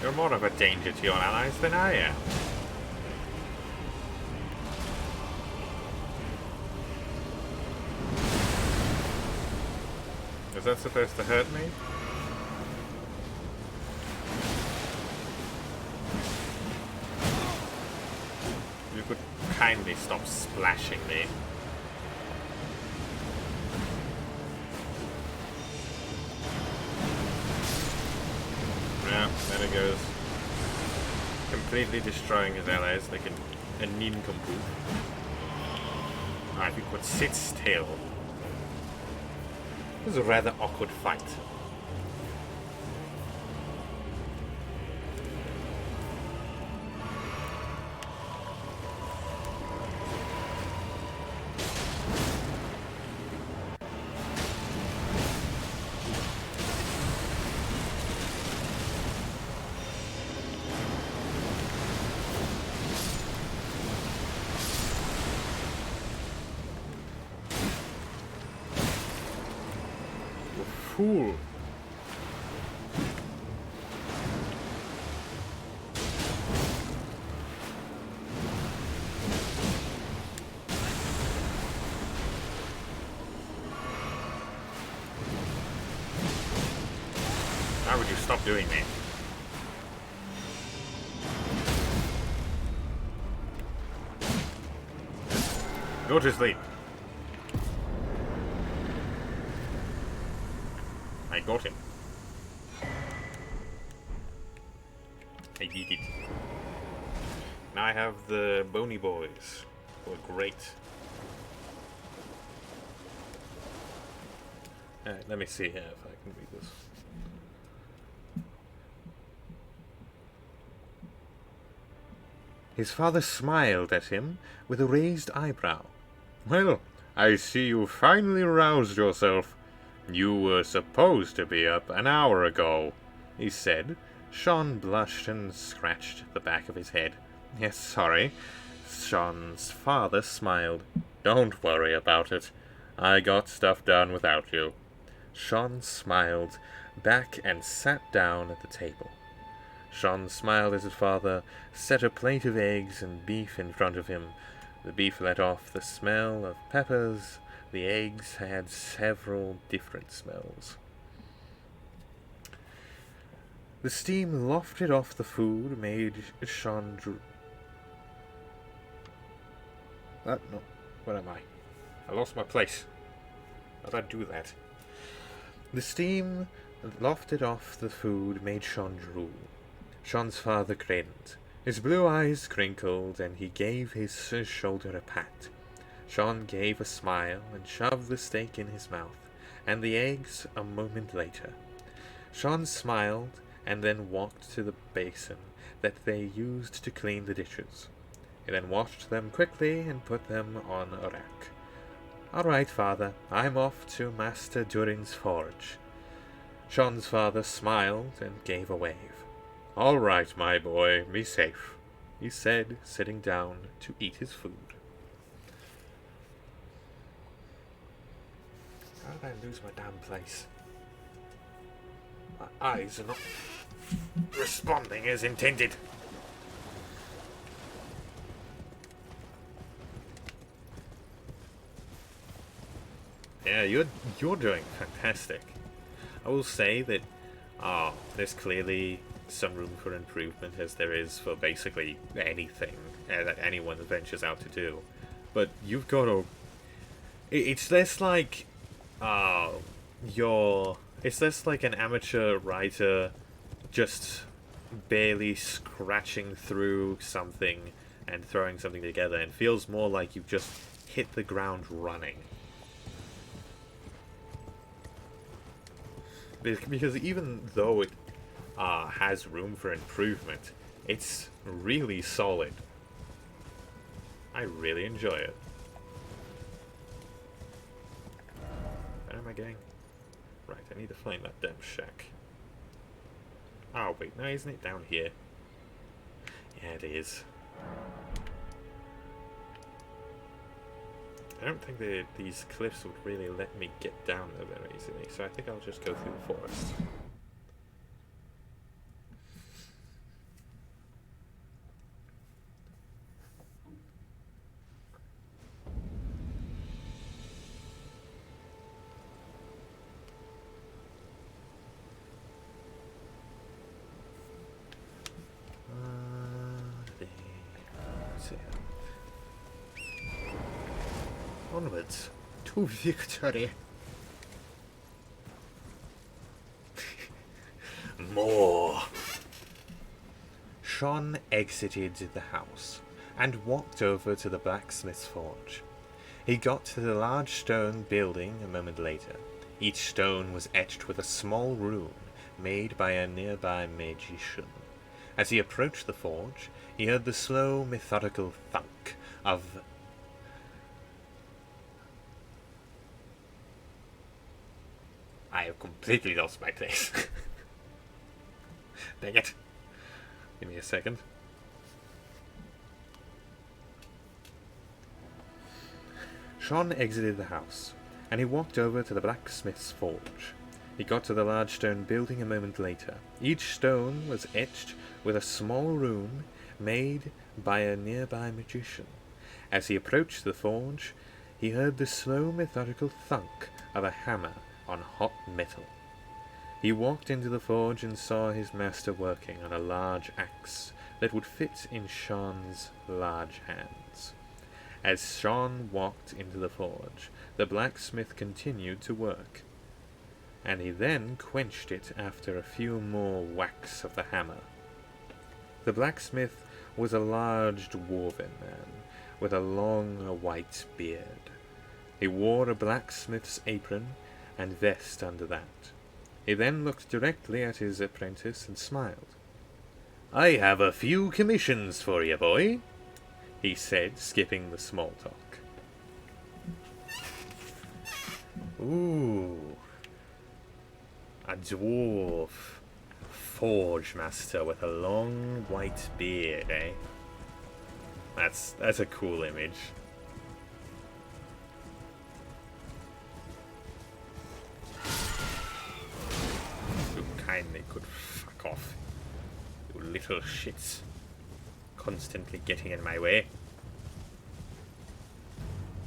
You're more of a danger to your allies than I am. Is that supposed to hurt me? You could kindly stop splashing me. Yeah, there it goes. Completely destroying his allies like a nincompoop. If you could sit still. It was a rather awkward fight. Fool. How would you stop doing that? Go to sleep. I got him. I did it. Now I have the bony boys, who are great. Alright, let me see here if I can read this. His father smiled at him with a raised eyebrow. Well, I see you finally roused yourself. You were supposed to be up an hour ago, he said. Sean blushed and scratched the back of his head. Yes, sorry. Sean's father smiled. Don't worry about it. I got stuff done without you. Sean smiled back and sat down at the table. Sean smiled as his father set a plate of eggs and beef in front of him. The beef let off the smell of peppers. The eggs had several different smells. The steam lofted off the food made Sean no. Where am I? I lost my place. How did I do that? The steam lofted off the food made Sean drool. Sean's father grinned. His blue eyes crinkled, and he gave his shoulder a pat. Sean gave a smile and shoved the steak in his mouth, and the eggs a moment later. Sean smiled and then walked to the basin that they used to clean the dishes. He then washed them quickly and put them on a rack. All right, father, I'm off to Master Durin's forge. Sean's father smiled and gave a wave. All right, my boy, be safe, he said, sitting down to eat his food. did I lose my damn place? My eyes are not responding as intended. Yeah, you're doing fantastic. I will say that there's clearly some room for improvement, as there is for basically anything that anyone ventures out to do. But you've got to. It's less like it's less like an amateur writer just barely scratching through something and throwing something together, and feels more like you've just hit the ground running. Because even though it has room for improvement, it's really solid. I really enjoy it. Where am I going? Right, I need to find that damn shack. Oh wait, no, isn't it down here? Yeah, it is. I don't think that these cliffs would really let me get down there very easily, so I think I'll just go through the forest. Onwards to victory. More. Sean exited the house and walked over to the blacksmith's forge. He got to the large stone building a moment later. Each stone was etched with a small rune made by a nearby magician. As he approached the forge, he heard the slow, methodical thunk of I have completely lost my place. Dang it. Give me a second. Sean exited the house, and he walked over to the blacksmith's forge. He got to the large stone building a moment later. Each stone was etched with a small rune made by a nearby magician. As he approached the forge, he heard the slow, methodical thunk of a hammer on hot metal. He walked into the forge and saw his master working on a large axe that would fit in Sean's large hands. As Sean walked into the forge, the blacksmith continued to work, and he then quenched it after a few more whacks of the hammer. The blacksmith was a large dwarven man with a long white beard. He wore a blacksmith's apron and vest under that. He then looked directly at his apprentice and smiled. "I have a few commissions for you, boy," he said, skipping the small talk. Ooh. A dwarf. Forge master with a long white beard, eh? That's a cool image. You kindly could fuck off. You little shits. Constantly getting in my way.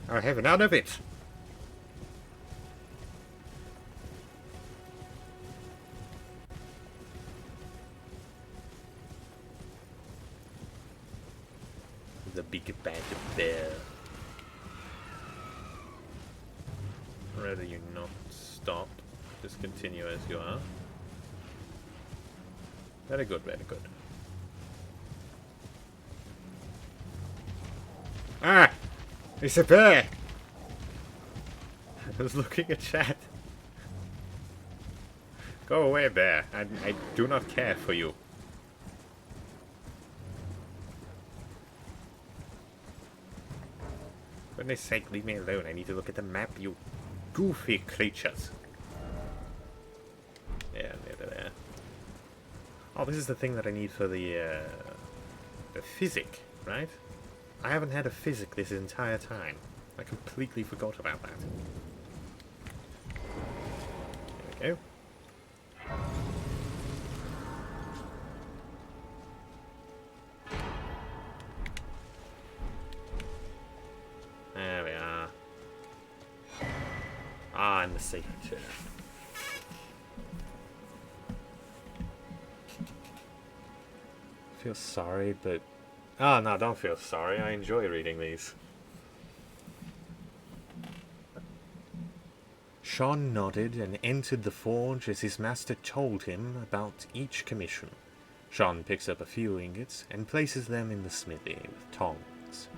I'll have none of it. The big bad bear. Rather you not stop. Just continue as you are. Very good, very good. Ah! It's a bear! I was looking at chat. Go away, bear. I do not care for you. For goodness sake, leave me alone. I need to look at the map, you goofy creatures. Yeah, there. Oh, this is the thing that I need for the physic, right? I haven't had a physic this entire time. I completely forgot about that. the safer chair. Feel sorry, but... Oh, no, don't feel sorry. I enjoy reading these. Sean nodded and entered the forge as his master told him about each commission. Sean picks up a few ingots and places them in the smithy with tongs.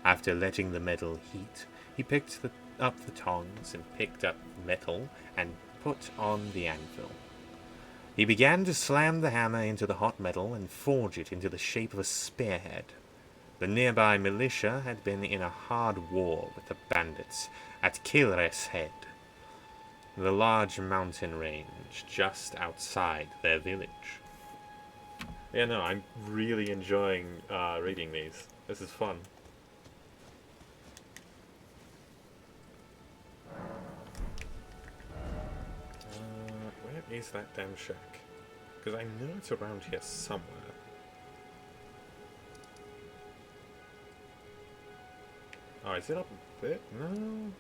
After letting the metal heat, he picked up the tongs and picked up metal and put on the anvil. He began to slam the hammer into the hot metal and forge it into the shape of a spearhead. The nearby militia had been in a hard war with the bandits at Kilres Head, the large mountain range just outside their village. Yeah, no, I'm really enjoying reading these. This is fun. Where is that damn shack? Because I know it's around here somewhere. Oh, is it up there? No.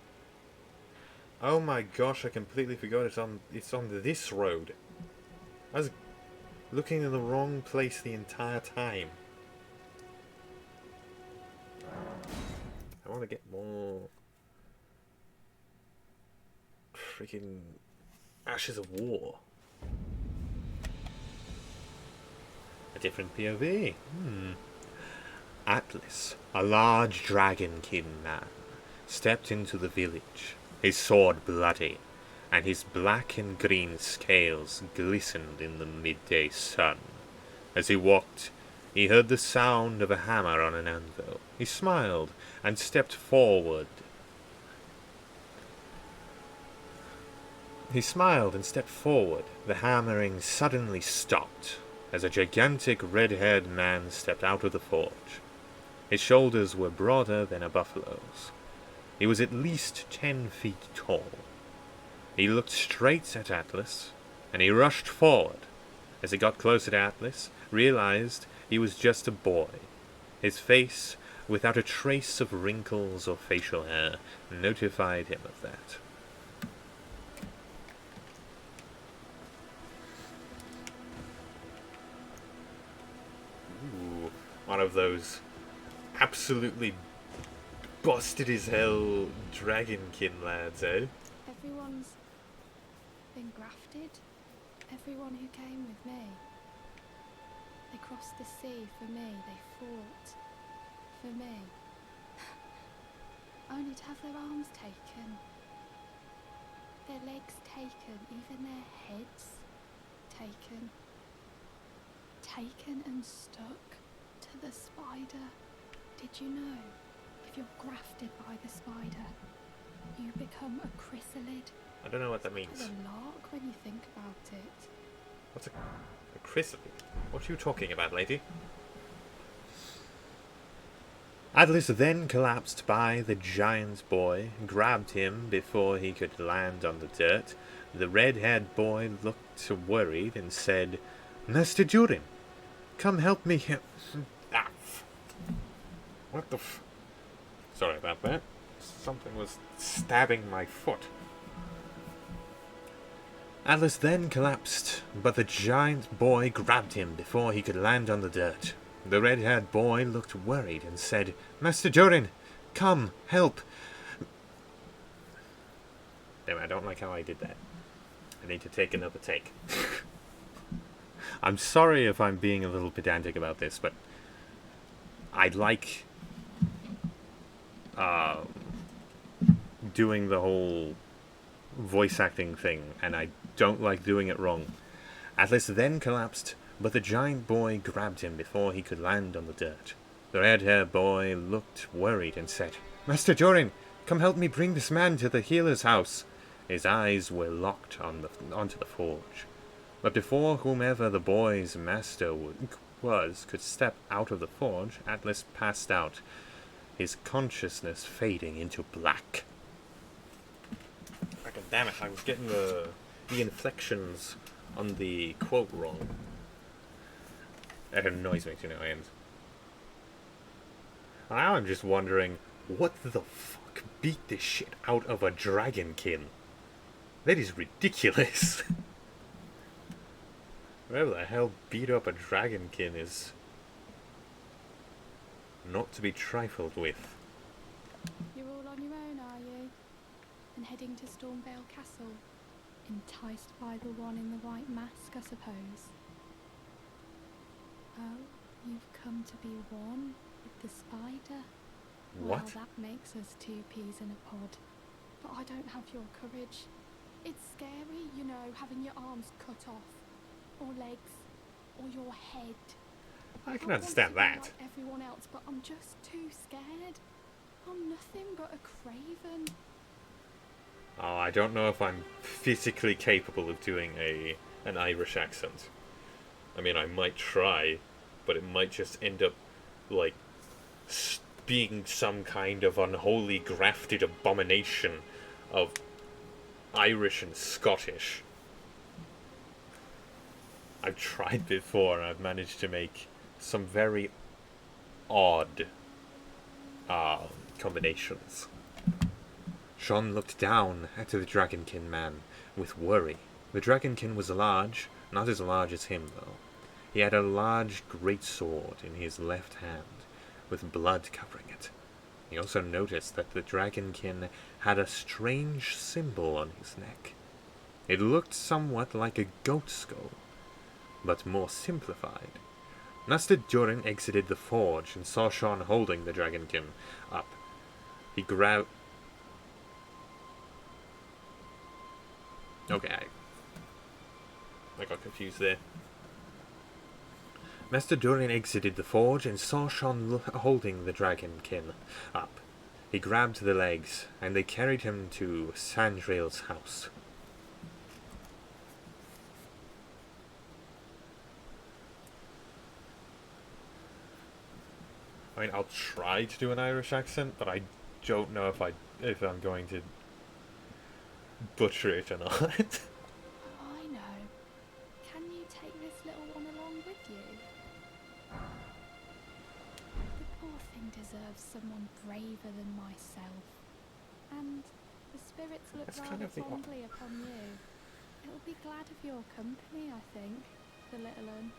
Oh my gosh, I completely forgot it's on this road. I was looking in the wrong place the entire time. I want to get more freaking Ashes of War. A different POV. Atlas, a large dragonkin man, stepped into the village, his sword bloody, and his black and green scales glistened in the midday sun. As he walked, he heard the sound of a hammer on an anvil. He smiled and stepped forward. The hammering suddenly stopped as a gigantic red-haired man stepped out of the forge. His shoulders were broader than a buffalo's. He was at least 10 feet tall. He looked straight at Atlas, and he rushed forward. As he got closer to Atlas, realized he was just a boy. His face, without a trace of wrinkles or facial hair, notified him of that. Ooh, one of those absolutely busted as hell dragonkin lads, eh? Everyone's been grafted. Everyone who came with me. They crossed the sea for me. They fought for me. Only to have their arms taken. Their legs taken. Even their heads taken. Taken and stuck to the spider. Did you know? If you're grafted by the spider, you become a chrysalid. I don't know what that means. It's a lark when you think about it. What's a chrysalid? What are you talking about, lady? Atlas then collapsed by the giant boy, grabbed him before he could land on the dirt. The red-haired boy looked worried and said, "Master Durin, come help me here." Ah, what the f... Sorry about that. Something was stabbing my foot. Atlas then collapsed, but the giant boy grabbed him before he could land on the dirt. The red-haired boy looked worried and said, "Master Durin, come, help." Damn, I don't like how I did that. I need to take another take. I'm sorry if I'm being a little pedantic about this, but I like doing the whole voice acting thing, and I don't like doing it wrong. Atlas then collapsed, but the giant boy grabbed him before he could land on the dirt. The red-haired boy looked worried and said, "Master Durin, come help me bring this man to the healer's house." His eyes were locked onto the forge. But before whomever the boy's master could step out of the forge, Atlas passed out, his consciousness fading into black. God damn it, I was getting the inflections on the quote wrong. That annoys me to no end. Now I'm just wondering, what the fuck beat this shit out of a dragonkin? That is ridiculous. Whatever the hell beat up a dragonkin is not to be trifled with. You're all on your own, are you? And heading to Stormvale Castle? Enticed by the one in the white mask, I suppose. Oh, you've come to be one with the spider? What? Well, that makes us two peas in a pod. But I don't have your courage. It's scary, you know, having your arms cut off. Or legs. Or your head. I can want understand to be that. like everyone else, but I'm just too scared. I'm nothing but a craven. Oh, I don't know if I'm physically capable of doing an Irish accent. I mean, I might try, but it might just end up, like, being some kind of unholy grafted abomination of Irish and Scottish. I've tried before, and I've managed to make some very odd combinations. Sean looked down at the Dragonkin man with worry. The Dragonkin was large, not as large as him, though. He had a large great sword in his left hand, with blood covering it. He also noticed that the Dragonkin had a strange symbol on his neck. It looked somewhat like a goat skull, but more simplified. Master Durin exited the forge and saw Sean holding the Dragonkin up. He grabbed... Okay, I got confused there. Master Durin exited the forge and saw Sean holding the Dragonkin up. He grabbed the legs, and they carried him to Sandrail's house. I mean, I'll try to do an Irish accent, but I don't know if I'm going to butcher it or not. Oh, I know. Can you take this little one along with you? The poor thing deserves someone braver than myself. And the spirits look That's rather kind of the fondly upon you. It'll be glad of your company, I think, the little un.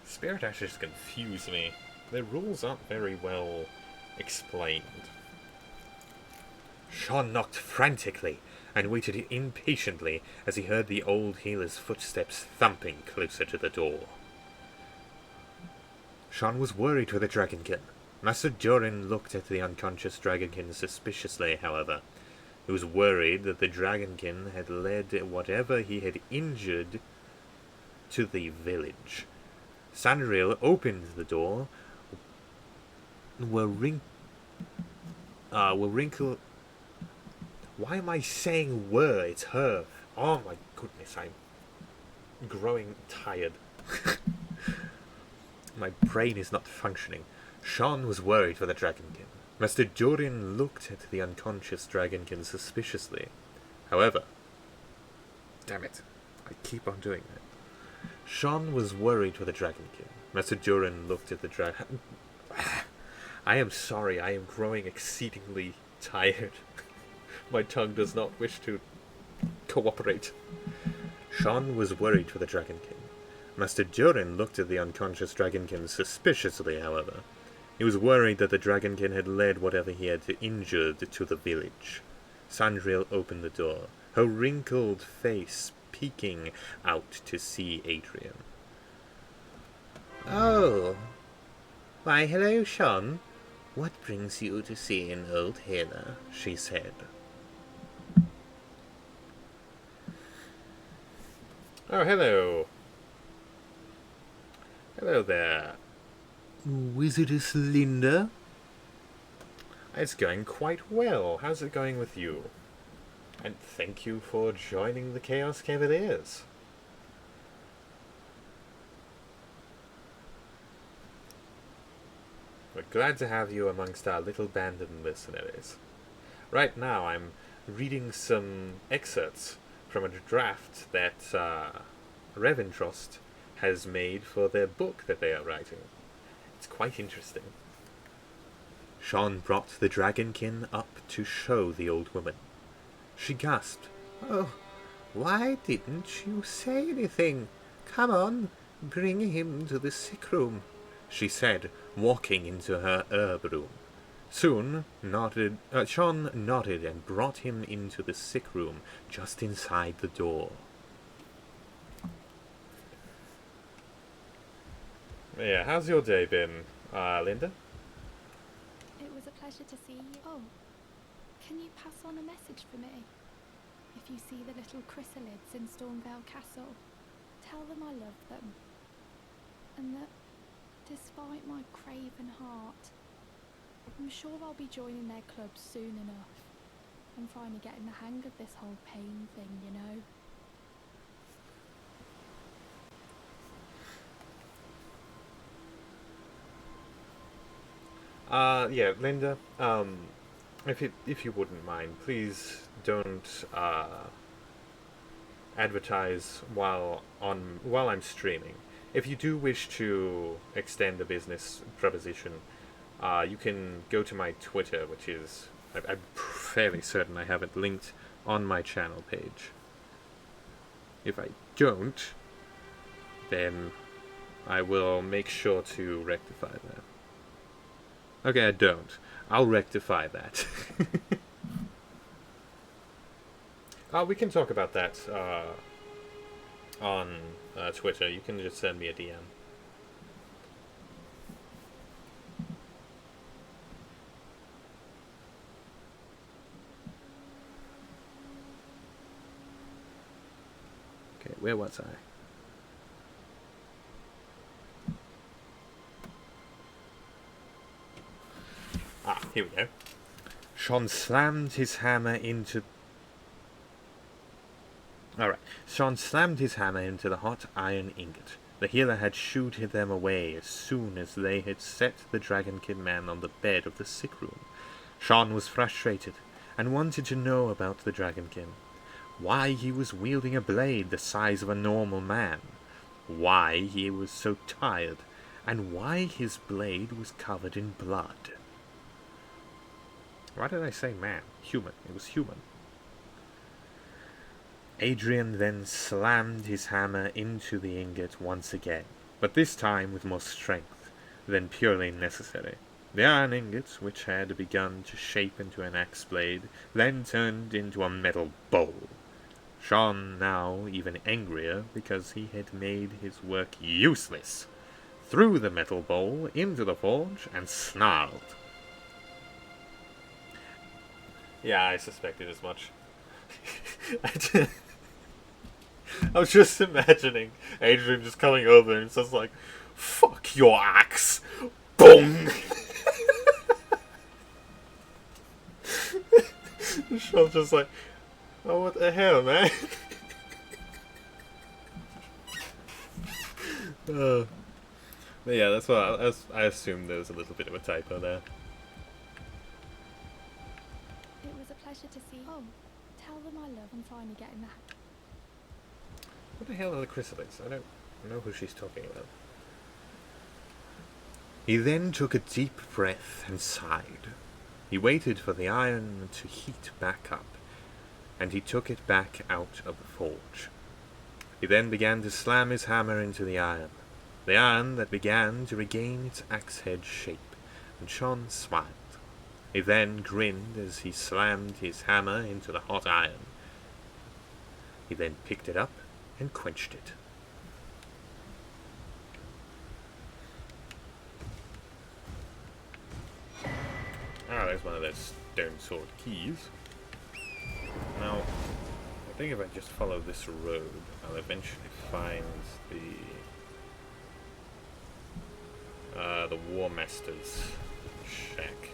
Spirit Ashes confuse me. Their rules aren't very well explained. Sean knocked frantically and waited impatiently as he heard the old healer's footsteps thumping closer to the door. Sean was worried for the Dragonkin. Master Durin looked at the unconscious Dragonkin suspiciously, however. He was worried that the Dragonkin had led whatever he had injured to the village. Sandrail opened the door. Were wrinkled. Why am I saying were? It's her. Oh my goodness, I'm growing tired. My brain is not functioning. Sean was worried for the Dragonkin. Master Durin looked at the unconscious Dragonkin suspiciously. However, damn it, I keep on doing that. Sean was worried for the Dragonkin. Master Durin looked at the dragon. I am sorry, I am growing exceedingly tired. My tongue does not wish to cooperate. Sean was worried for the Dragonkin. Master Durin looked at the unconscious Dragonkin suspiciously, however. He was worried that the Dragonkin had led whatever he had injured to the village. Sandrail opened the door, her wrinkled face peeking out to see Adrian. Oh. Why, hello, Sean. What brings you to see an old healer? She said. Oh, hello. Hello there. Wizardess Linda? It's going quite well. How's it going with you? And thank you for joining the Chaos Cavaliers. We're glad to have you amongst our little band of mercenaries. Right now I'm reading some excerpts from a draft that Revendrost has made for their book that they are writing. It's quite interesting. Sean brought the Dragonkin up to show the old woman. She gasped. "Oh, why didn't you say anything? Come on, bring him to the sick room," she said, walking into her herb room. Sean nodded and brought him into the sick room just inside the door. Yeah, how's your day been, Linda? It was a pleasure to see you. Oh, can you pass on a message for me? If you see the little chrysalids in Stormvale Castle, tell them I love them. And that, despite my craven heart, I'm sure I'll be joining their club soon enough. I'm finally getting the hang of this whole pain thing, you know? Yeah, Linda, if you wouldn't mind, please don't, advertise while I'm streaming. If you do wish to extend a business proposition, you can go to my Twitter, which is I'm fairly certain I have it linked on my channel page. If I don't, then I will make sure to rectify that. Okay, I don't. I'll rectify that. We can talk about that on Twitter. You can just send me a DM. Okay, where was I? Here we go. Sean slammed his hammer into... Alright. Sean slammed his hammer into the hot iron ingot. The healer had shooed them away as soon as they had set the Dragonkin man on the bed of the sick room. Sean was frustrated and wanted to know about the Dragonkin. Why he was wielding a blade the size of a normal man. Why he was so tired. And why his blade was covered in blood. Why did I say man? Human. It was human. Adrian then slammed his hammer into the ingot once again, but this time with more strength than purely necessary. The iron ingot, which had begun to shape into an axe blade, then turned into a metal bowl. Sean, now even angrier because he had made his work useless, threw the metal bowl into the forge and snarled. Yeah, I suspected as much. I was just imagining Adrian just coming over and says like, "Fuck your axe!" Boom! Sean's just like, "Oh, what the hell, man?" But yeah, that's what I assumed there was a little bit of a typo there. It was a pleasure to see you. Oh, tell them I love I'm finally getting the... What the hell are the chrysalids? I don't know who she's talking about. He then took a deep breath and sighed. He waited for the iron to heat back up, and he took it back out of the forge. He then began to slam his hammer into the iron that began to regain its axe-head shape, and Sean smiled. He then grinned as he slammed his hammer into the hot iron. He then picked it up and quenched it. There's one of those stone sword keys. Now, I think if I just follow this road, I'll eventually find the War Master's shack.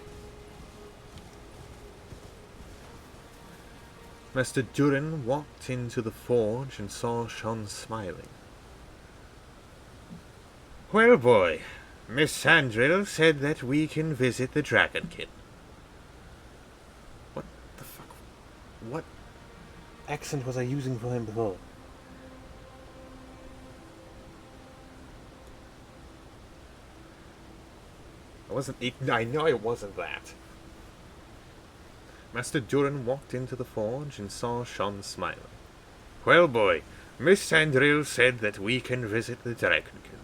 Master Durin walked into the forge and saw Sean smiling. "Well, boy, Miss Sandrill said that we can visit the Dragonkin." What the fuck? What accent was I using for him before? I know it wasn't that. Master Duran walked into the forge and saw Sean smiling. Well, boy, Miss Sandrill said that we can visit the Dragonkin.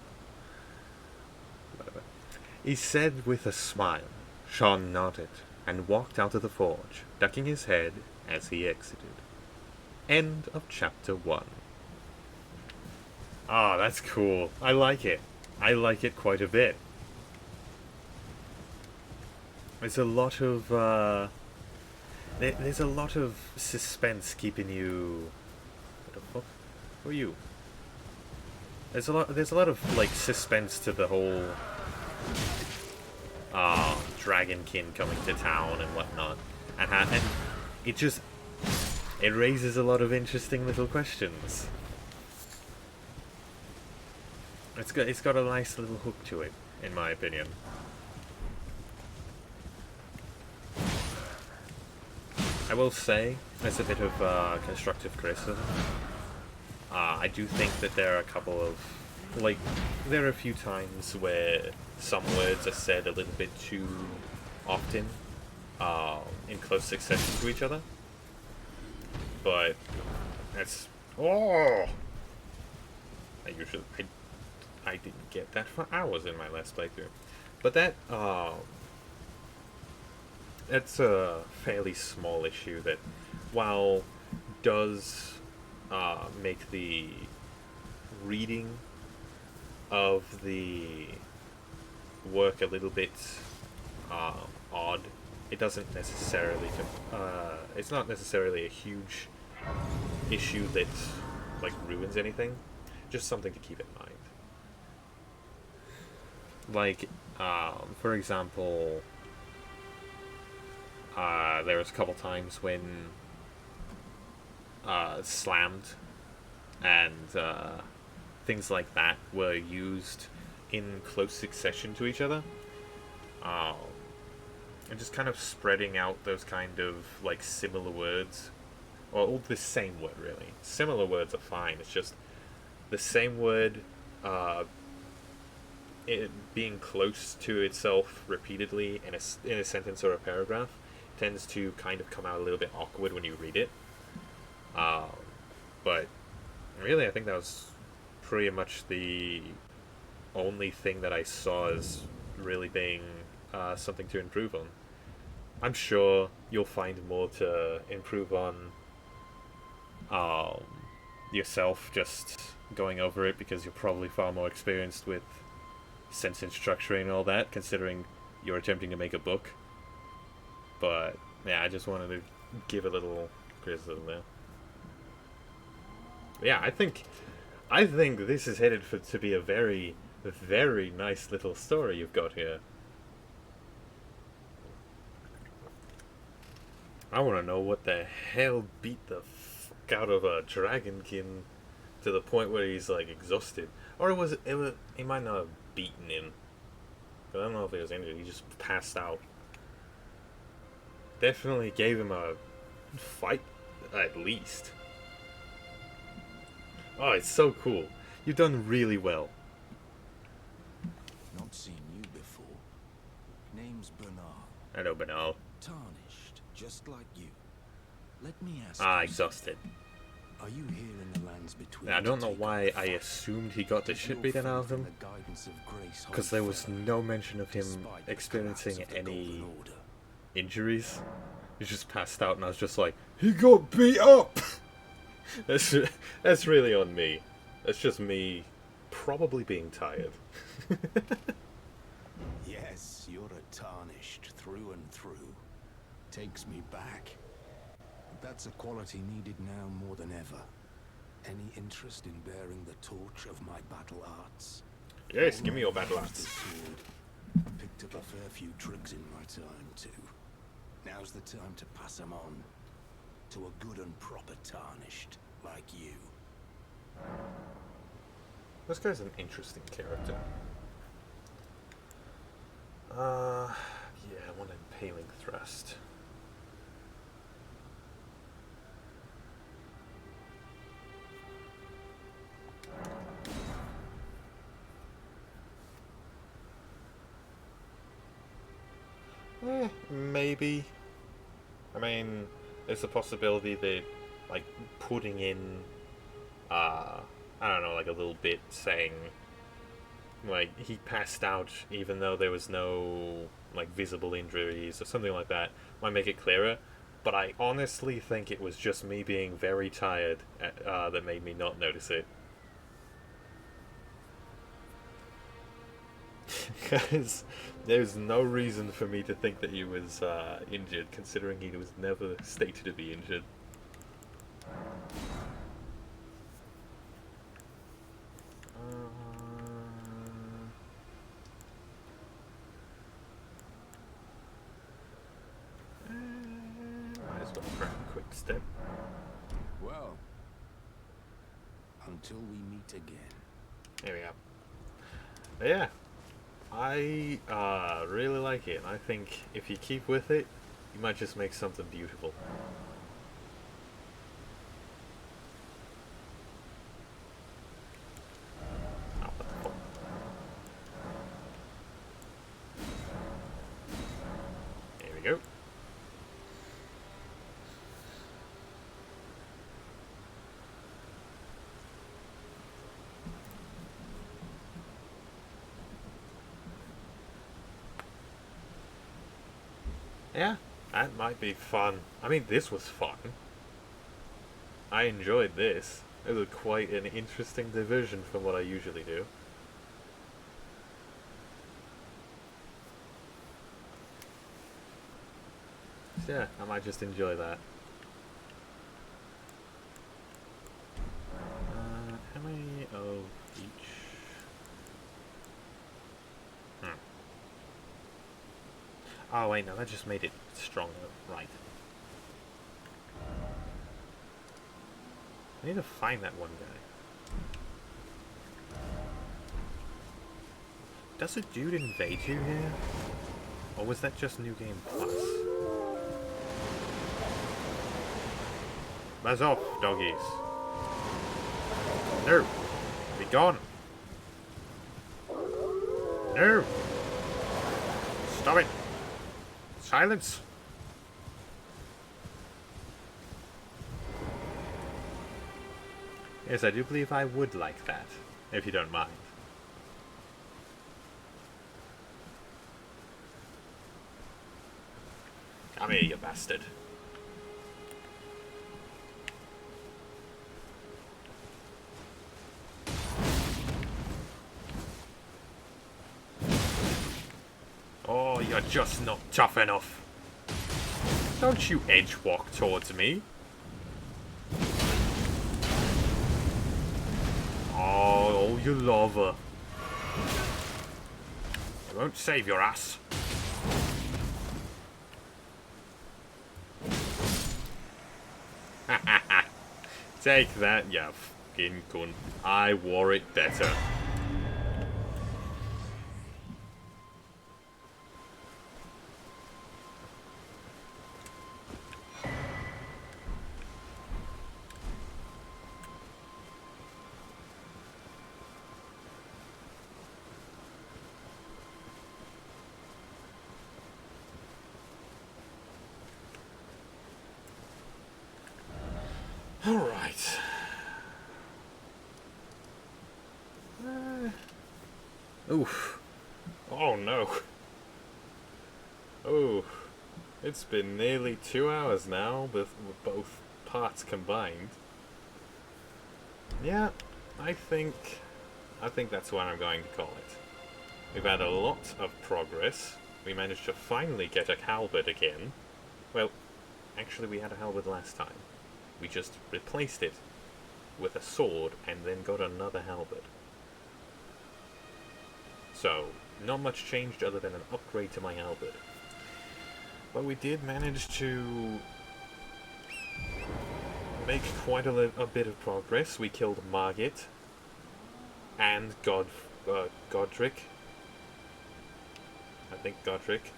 Whatever. He said with a smile. Sean nodded and walked out of the forge, ducking his head as he exited. End of chapter 1. Ah, that's cool. I like it. I like it quite a bit. There's a lot of there's a lot of suspense keeping you. What the fuck? Who are you? There's a lot of like suspense to the whole Dragonkin coming to town and whatnot, and it raises a lot of interesting little questions. It's got a nice little hook to it, in my opinion. I will say, as a bit of constructive criticism, I do think that there are a couple of, like, there are a few times where some words are said a little bit too often, in close succession to each other. But that's I didn't get that for hours in my last playthrough, but that's a fairly small issue that, while does make the reading of the work a little bit odd. It doesn't necessarily it's not necessarily a huge issue that like ruins anything, just something to keep in mind. Like for example, there was a couple times when slammed and things like that were used in close succession to each other, and just kind of spreading out those kind of like similar words, or all the same word really. Similar words are fine. It's just the same word it being close to itself repeatedly in a sentence or a paragraph tends to kind of come out a little bit awkward when you read it. But really, I think that was pretty much the only thing that I saw as really being something to improve on. I'm sure you'll find more to improve on yourself just going over it, because you're probably far more experienced with sentence structuring and all that, considering you're attempting to make a book. But yeah, I just wanted to give a little criticism there. Yeah, I think this is headed to be a very, very nice little story you've got here. I want to know what the hell beat the fuck out of a Dragonkin to the point where he's like exhausted, or he might not have beaten him. But I don't know if he was injured. He just passed out. Definitely gave him a fight at least. Oh, it's so cool. You've done really well. Not seen you before. Name's Bernal. Hello, Bernal. Tarnished, just like you. Let me ask Ah, you exhausted. Are you here in the lands between? I don't know why I assumed he got the shit beaten out of him, because there was no mention of him experiencing any injuries. He just passed out, and I was just like, he got beat up! That's really on me. That's just me probably being tired. Yes, you're a tarnished through and through. Takes me back. But that's a quality needed now more than ever. Any interest in bearing the torch of my battle arts? Yes, give me your battle arts. Picked up a fair few tricks in my time too. Now's the time to pass them on to a good and proper tarnished like you. This guy's an interesting character. Yeah, I want an impaling thrust. Maybe. I mean, there's a possibility that, like, putting in, I don't know, like a little bit saying, like, he passed out even though there was no, like, visible injuries or something like that might make it clearer. But I honestly think it was just me being very tired that made me not notice it. Because there's no reason for me to think that he was injured, considering he was never stated to be injured. Might as well grab a quick step. Well, until we meet again. There we go. But yeah, I really like it. I think if you keep with it, you might just make something beautiful. Oh, what the fuck? There we go. Yeah, that might be fun. I mean, this was fun. I enjoyed this. It was quite an interesting diversion from what I usually do. So yeah, I might just enjoy that. How many of each? Oh wait, no, that just made it stronger, right. I need to find that one guy. Does a dude invade you here? Or was that just New Game Plus? Buzz off, doggies. No! Be gone! No! Stop it! Silence! Yes, I do believe I would like that, if you don't mind. Come here, you bastard. Oh, you're just not tough enough. Don't you edge walk towards me. Oh, you lover. I won't save your ass. Take that, you fucking cunt. I wore it better. Alright. Oof. Oh no. Oh. It's been nearly 2 hours now with both parts combined. Yeah, I think that's what I'm going to call it. We've had a lot of progress. We managed to finally get a halberd again. Well, actually we had a halberd last time. We just replaced it with a sword and then got another halberd. So, not much changed other than an upgrade to my halberd. But we did manage to make quite a bit of progress. We killed Margit and Godric. I think Godric.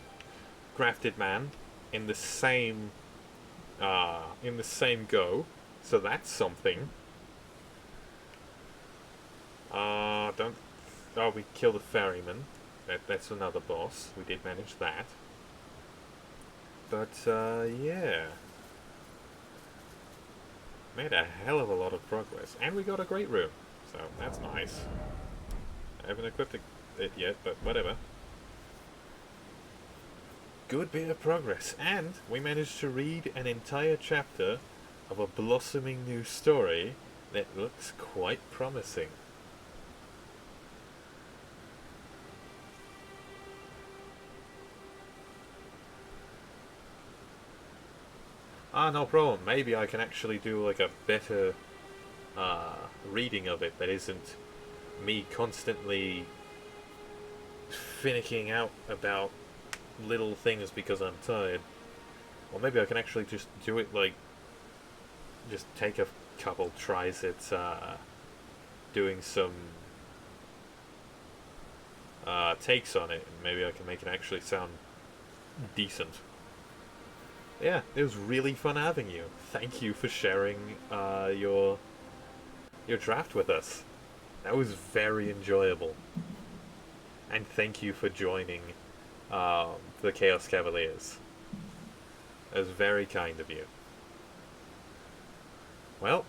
Grafted Man in the same go. So that's something. Don't. Oh, we killed a ferryman. That's another boss. We did manage that. But, yeah. Made a hell of a lot of progress. And we got a great room. So, that's nice. I haven't equipped it yet, but whatever. Good bit of progress. And we managed to read an entire chapter of a blossoming new story that looks quite promising. Ah, no problem. Maybe I can actually do like a better reading of it that isn't me constantly finicking out about little things because I'm tired. Or maybe I can actually just do it like, just take a couple tries at doing some takes on it, and maybe I can make it actually sound decent. Yeah, it was really fun having you. Thank you for sharing your draft with us. That was very enjoyable. And thank you for joining the Chaos Cavaliers. That was very kind of you. Well,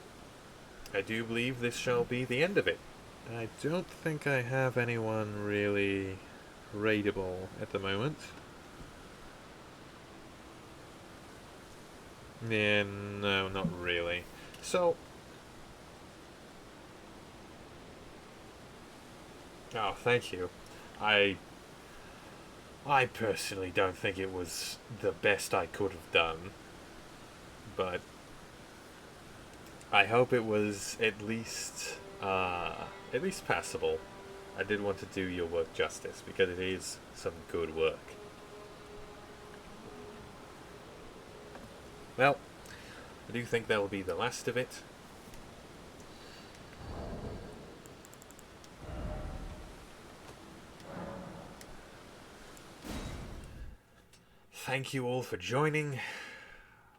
I do believe this shall be the end of it. I don't think I have anyone really raidable at the moment. Yeah, no, not really. So... Oh, thank you. I personally don't think it was the best I could have done. But... I hope it was at least passable. I did want to do your work justice, because it is some good work. Well, I do think that will be the last of it. Thank you all for joining.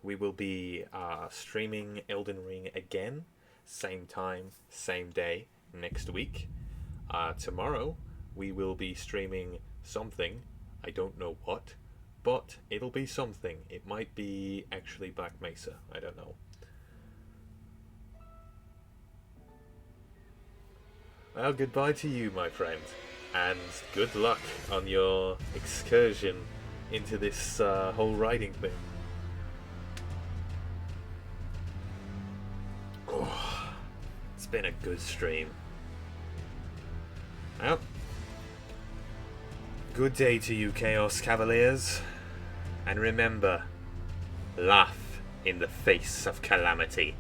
We will be streaming Elden Ring again, same time, same day, next week. Tomorrow, we will be streaming something. I don't know what, but it'll be something. It might be actually Black Mesa. I don't know. Well, goodbye to you, my friend, and good luck on your excursion into this whole writing thing. Oh, it's been a good stream. Well, good day to you, Chaos Cavaliers. And remember, laugh in the face of calamity.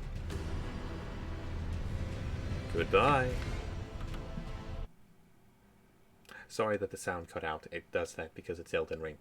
Goodbye. Sorry that the sound cut out. It does that because it's Elden Ring.